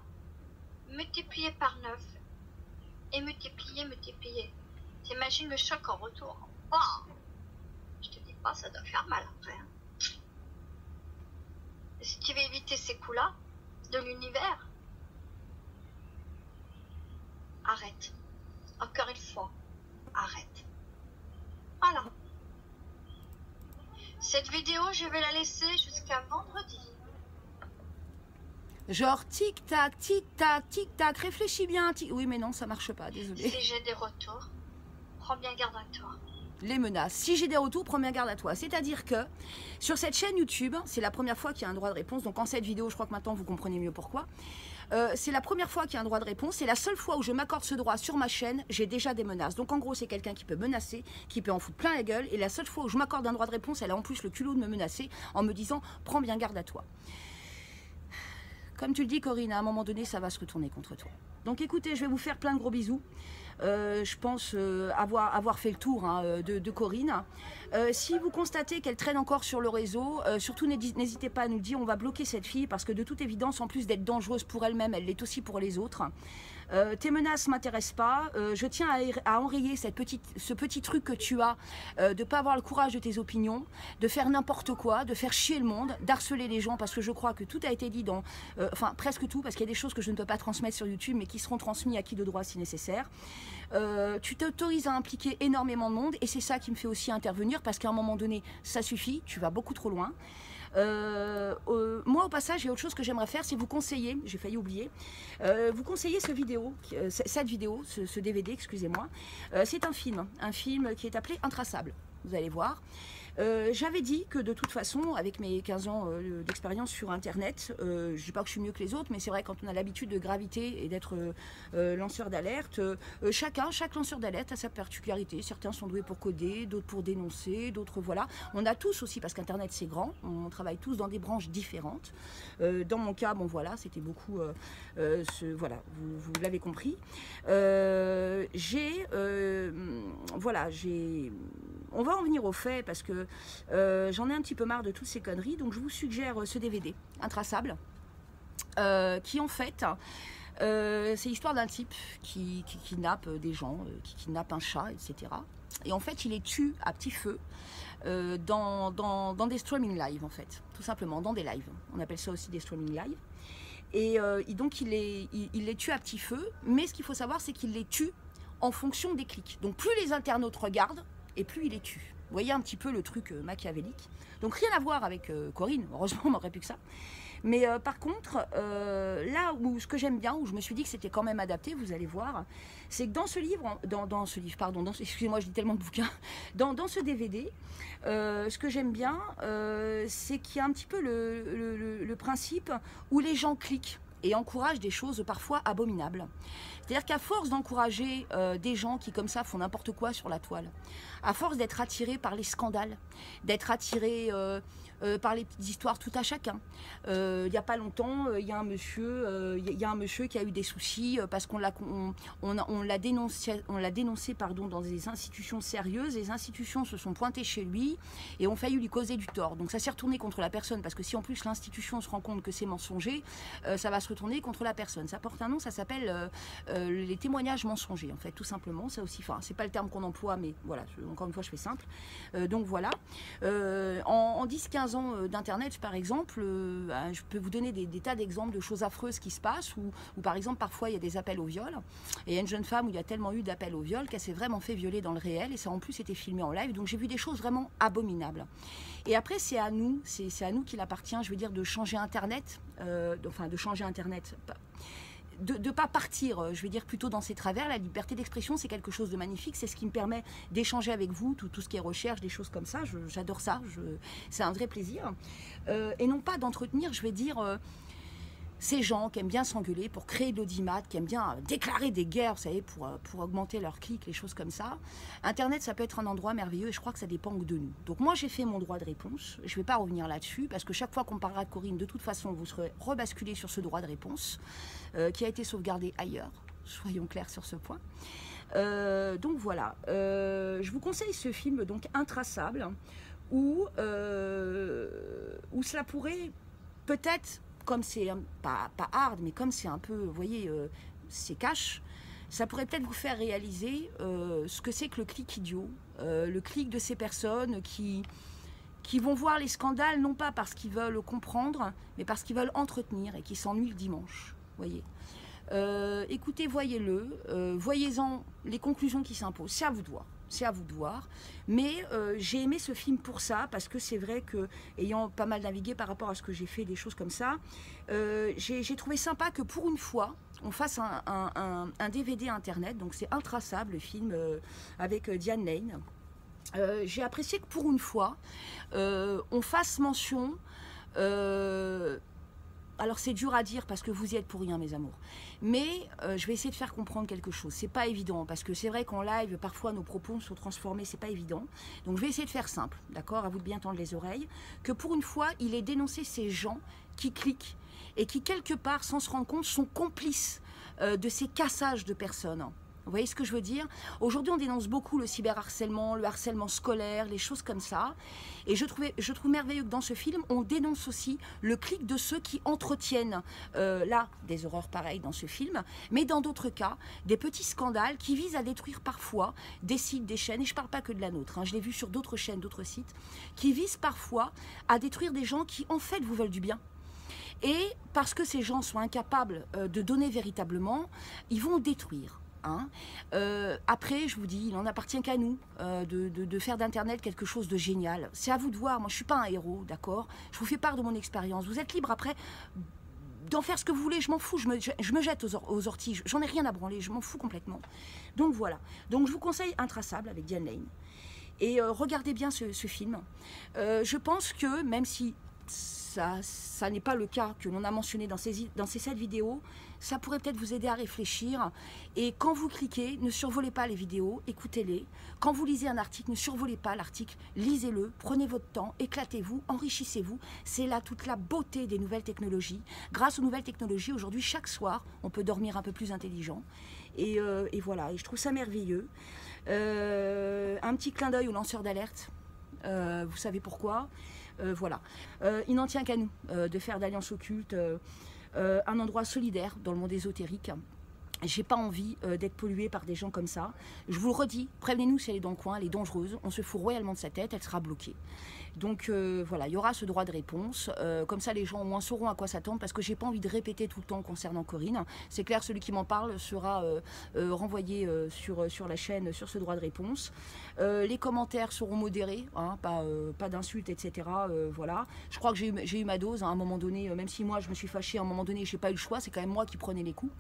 multiplié par 9, et multiplié. T'imagines le choc en retour. Oh, je te dis pas, ça doit faire mal après. Hein. Si tu veux éviter ces coups-là, de l'univers, arrête. Encore une fois, arrête. Voilà. Cette vidéo, je vais la laisser jusqu'à vendredi. Genre tic-tac, tic-tac, tic-tac, réfléchis bien. Oui, mais non, ça marche pas, désolé. Si j'ai des retours, prends bien garde à toi. Les menaces. Si j'ai des retours, prends bien garde à toi. C'est-à-dire que sur cette chaîne YouTube, c'est la première fois qu'il y a un droit de réponse. Donc en cette vidéo, je crois que maintenant vous comprenez mieux pourquoi. C'est la première fois qu'il y a un droit de réponse. C'est la seule fois où je m'accorde ce droit sur ma chaîne. J'ai déjà des menaces. Donc en gros, c'est quelqu'un qui peut menacer, qui peut en foutre plein la gueule. Et la seule fois où je m'accorde un droit de réponse, elle a en plus le culot de me menacer en me disant « Prends bien garde à toi ». Comme tu le dis, Corinne, à un moment donné, ça va se retourner contre toi. Donc écoutez, je vais vous faire plein de gros bisous. Je pense avoir fait le tour hein, de Corinne. Si vous constatez qu'elle traîne encore sur le réseau, surtout n'hésitez pas à nous le dire, on va bloquer cette fille parce que de toute évidence, en plus d'être dangereuse pour elle-même, elle l'est aussi pour les autres. Tes menaces ne m'intéressent pas. Je tiens à enrayer ce petit truc que tu as de ne pas avoir le courage de tes opinions, de faire n'importe quoi, de faire chier le monde, d'harceler les gens parce que je crois que tout a été dit dans... enfin, presque tout, parce qu'il y a des choses que je ne peux pas transmettre sur YouTube mais qui seront transmises à qui de droit si nécessaire. Tu t'autorises à impliquer énormément de monde et c'est ça qui me fait aussi intervenir parce qu'à un moment donné, ça suffit, tu vas beaucoup trop loin. Moi au passage, il y a autre chose que j'aimerais faire, c'est vous conseiller, j'ai failli oublier, vous conseiller cette vidéo, ce DVD, excusez-moi. C'est un film qui est appelé Intraçable, vous allez voir. J'avais dit que de toute façon, avec mes 15 ans d'expérience sur Internet, je ne dis pas que je suis mieux que les autres, mais c'est vrai quand on a l'habitude de graviter et d'être lanceur d'alerte, chaque lanceur d'alerte a sa particularité. Certains sont doués pour coder, d'autres pour dénoncer, d'autres voilà. On a tous aussi, parce qu'Internet c'est grand, on travaille tous dans des branches différentes. Dans mon cas, bon voilà, c'était beaucoup, voilà, vous l'avez compris. On va en venir aux faits parce que j'en ai un petit peu marre de toutes ces conneries. Donc je vous suggère ce DVD, Intraçable, qui en fait, c'est l'histoire d'un type qui kidnappe des gens, qui kidnappe un chat, etc. Et en fait, il les tue à petit feu dans des streaming live, en fait, tout simplement, dans des lives. On appelle ça aussi des streaming live. Et donc, il les tue à petit feu, mais ce qu'il faut savoir, c'est qu'il les tue en fonction des clics. Donc, plus les internautes regardent, et plus il les tue. Vous voyez un petit peu le truc machiavélique. Donc rien à voir avec Corinne, heureusement on n'aurait plus que ça. Mais par contre, là où ce que j'aime bien, où je me suis dit que c'était quand même adapté, vous allez voir, c'est que dans ce livre, excusez-moi, je lis tellement de bouquins, dans ce DVD, ce que j'aime bien, c'est qu'il y a un petit peu le principe où les gens cliquent et encouragent des choses parfois abominables. C'est-à-dire qu'à force d'encourager des gens qui comme ça font n'importe quoi sur la toile, à force d'être attirés par les scandales, d'être attirés par les petites histoires tout à chacun. Il n'y a pas longtemps, il y a un monsieur qui a eu des soucis parce qu'on l'a dénoncé dans des institutions sérieuses. Les institutions se sont pointées chez lui et ont failli lui causer du tort. Donc ça s'est retourné contre la personne parce que si en plus l'institution se rend compte que c'est mensonger, ça va se retourner contre la personne. Ça porte un nom, ça s'appelle les témoignages mensongers en fait, tout simplement. Ça aussi, enfin c'est pas le terme qu'on emploie, mais voilà, encore une fois je fais simple. Donc voilà, en 10-15 ans d'internet par exemple, je peux vous donner des tas d'exemples de choses affreuses qui se passent où par exemple parfois il y a des appels au viol et il y a une jeune femme où il y a tellement eu d'appels au viol qu'elle s'est vraiment fait violer dans le réel et ça en plus été filmé en live, donc j'ai vu des choses vraiment abominables. Et après c'est à nous qu'il appartient, je veux dire, de changer internet, de changer internet, de ne pas partir, je vais dire, plutôt dans ces travers. La liberté d'expression, c'est quelque chose de magnifique. C'est ce qui me permet d'échanger avec vous, tout ce qui est recherche, des choses comme ça. J'adore ça. C'est un vrai plaisir. Et non pas d'entretenir, je vais dire, ces gens qui aiment bien s'engueuler pour créer de l'audimat, qui aiment bien déclarer des guerres, vous savez, pour augmenter leurs clics, les choses comme ça. Internet, ça peut être un endroit merveilleux et je crois que ça dépend de nous. Donc moi, j'ai fait mon droit de réponse. Je ne vais pas revenir là-dessus parce que chaque fois qu'on parlera de Corinne, de toute façon, vous serez rebasculé sur ce droit de réponse qui a été sauvegardé ailleurs. Soyons clairs sur ce point. Donc voilà. Je vous conseille ce film, donc Intraçable, où cela pourrait peut-être, comme c'est pas hard, mais comme c'est un peu, vous voyez, c'est cash, ça pourrait peut-être vous faire réaliser ce que c'est que le clic idiot, le clic de ces personnes qui vont voir les scandales, non pas parce qu'ils veulent comprendre, mais parce qu'ils veulent entretenir et qui s'ennuient le dimanche, voyez. Écoutez, voyez-le, voyez-en les conclusions qui s'imposent, c'est à vous de voir. C'est à vous de voir, mais j'ai aimé ce film pour ça, parce que c'est vrai que, ayant pas mal navigué par rapport à ce que j'ai fait, des choses comme ça, j'ai trouvé sympa que pour une fois, on fasse un DVD internet, donc c'est Intraçable, le film avec Diane Lane. J'ai apprécié que pour une fois, on fasse mention... alors c'est dur à dire parce que vous y êtes pour rien, mes amours. Mais je vais essayer de faire comprendre quelque chose. C'est pas évident parce que c'est vrai qu'en live, parfois nos propos sont transformés, c'est pas évident. Donc je vais essayer de faire simple, d'accord, à vous de bien tendre les oreilles. Que pour une fois, il ait dénoncé ces gens qui cliquent et qui quelque part, sans se rendre compte, sont complices de ces cassages de personnes. Vous voyez ce que je veux dire? Aujourd'hui, on dénonce beaucoup le cyberharcèlement, le harcèlement scolaire, les choses comme ça. Et je trouve merveilleux que dans ce film, on dénonce aussi le clic de ceux qui entretiennent, là, des horreurs pareilles dans ce film, mais dans d'autres cas, des petits scandales qui visent à détruire parfois des sites, des chaînes, et je ne parle pas que de la nôtre, hein, je l'ai vu sur d'autres chaînes, d'autres sites, qui visent parfois à détruire des gens qui, en fait, vous veulent du bien. Et parce que ces gens sont incapables de donner véritablement, ils vont détruire. Hein. Après, je vous dis, il n'en appartient qu'à nous de faire d'Internet quelque chose de génial. C'est à vous de voir. Moi, je ne suis pas un héros, d'accord? Je vous fais part de mon expérience. Vous êtes libre après d'en faire ce que vous voulez. Je m'en fous. Je me jette aux orties. J'en ai rien à branler. Je m'en fous complètement. Donc voilà. Donc je vous conseille Intraçable avec Diane Lane. Et regardez bien ce film. Je pense que même si ça n'est pas le cas que l'on a mentionné dans ces 7 vidéos, ça pourrait peut-être vous aider à réfléchir. Et quand vous cliquez, ne survolez pas les vidéos, écoutez-les. Quand vous lisez un article, ne survolez pas l'article, lisez-le, prenez votre temps, éclatez-vous, enrichissez-vous. C'est là toute la beauté des nouvelles technologies. Grâce aux nouvelles technologies, aujourd'hui, chaque soir, on peut dormir un peu plus intelligent. Et voilà, et je trouve ça merveilleux. Un petit clin d'œil aux lanceurs d'alerte. Vous savez pourquoi. Voilà. Il n'en tient qu'à nous de faire d'Alliance Occulte un endroit solidaire dans le monde ésotérique. J'ai pas envie d'être polluée par des gens comme ça. Je vous le redis, prévenez-nous si elle est dans le coin, elle est dangereuse, on se fout royalement de sa tête, elle sera bloquée. Donc voilà, il y aura ce droit de réponse. Comme ça, les gens au moins sauront à quoi s'attendre, parce que j'ai pas envie de répéter tout le temps concernant Corinne. C'est clair, celui qui m'en parle sera renvoyé sur la chaîne sur ce droit de réponse. Les commentaires seront modérés, hein, pas d'insultes, etc. Voilà. Je crois que j'ai eu ma dose hein, à un moment donné, même si moi je me suis fâchée à un moment donné, j'ai pas eu le choix, c'est quand même moi qui prenais les coups.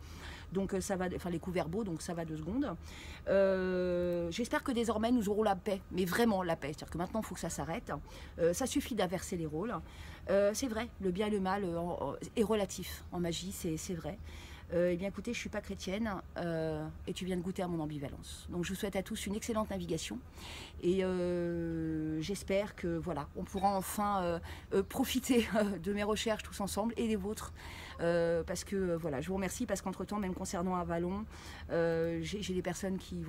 Donc ça va, enfin les coups verbaux, donc ça va 2 secondes. J'espère que désormais nous aurons la paix, mais vraiment la paix. C'est-à-dire que maintenant il faut que ça s'arrête. Ça suffit d'inverser les rôles. C'est vrai, le bien et le mal est relatif en magie, c'est vrai. Eh bien écoutez, je ne suis pas chrétienne et tu viens de goûter à mon ambivalence. Donc je vous souhaite à tous une excellente navigation et j'espère que voilà, on pourra enfin profiter de mes recherches tous ensemble et des vôtres. Parce que voilà, je vous remercie parce qu'entre-temps, même concernant Avalon, j'ai des personnes qui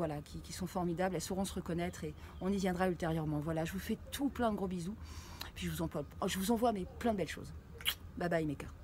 sont formidables, elles sauront se reconnaître et on y viendra ultérieurement. Voilà, je vous fais tout plein de gros bisous. Puis je vous envoie mais plein de belles choses. Bye bye mes cœurs.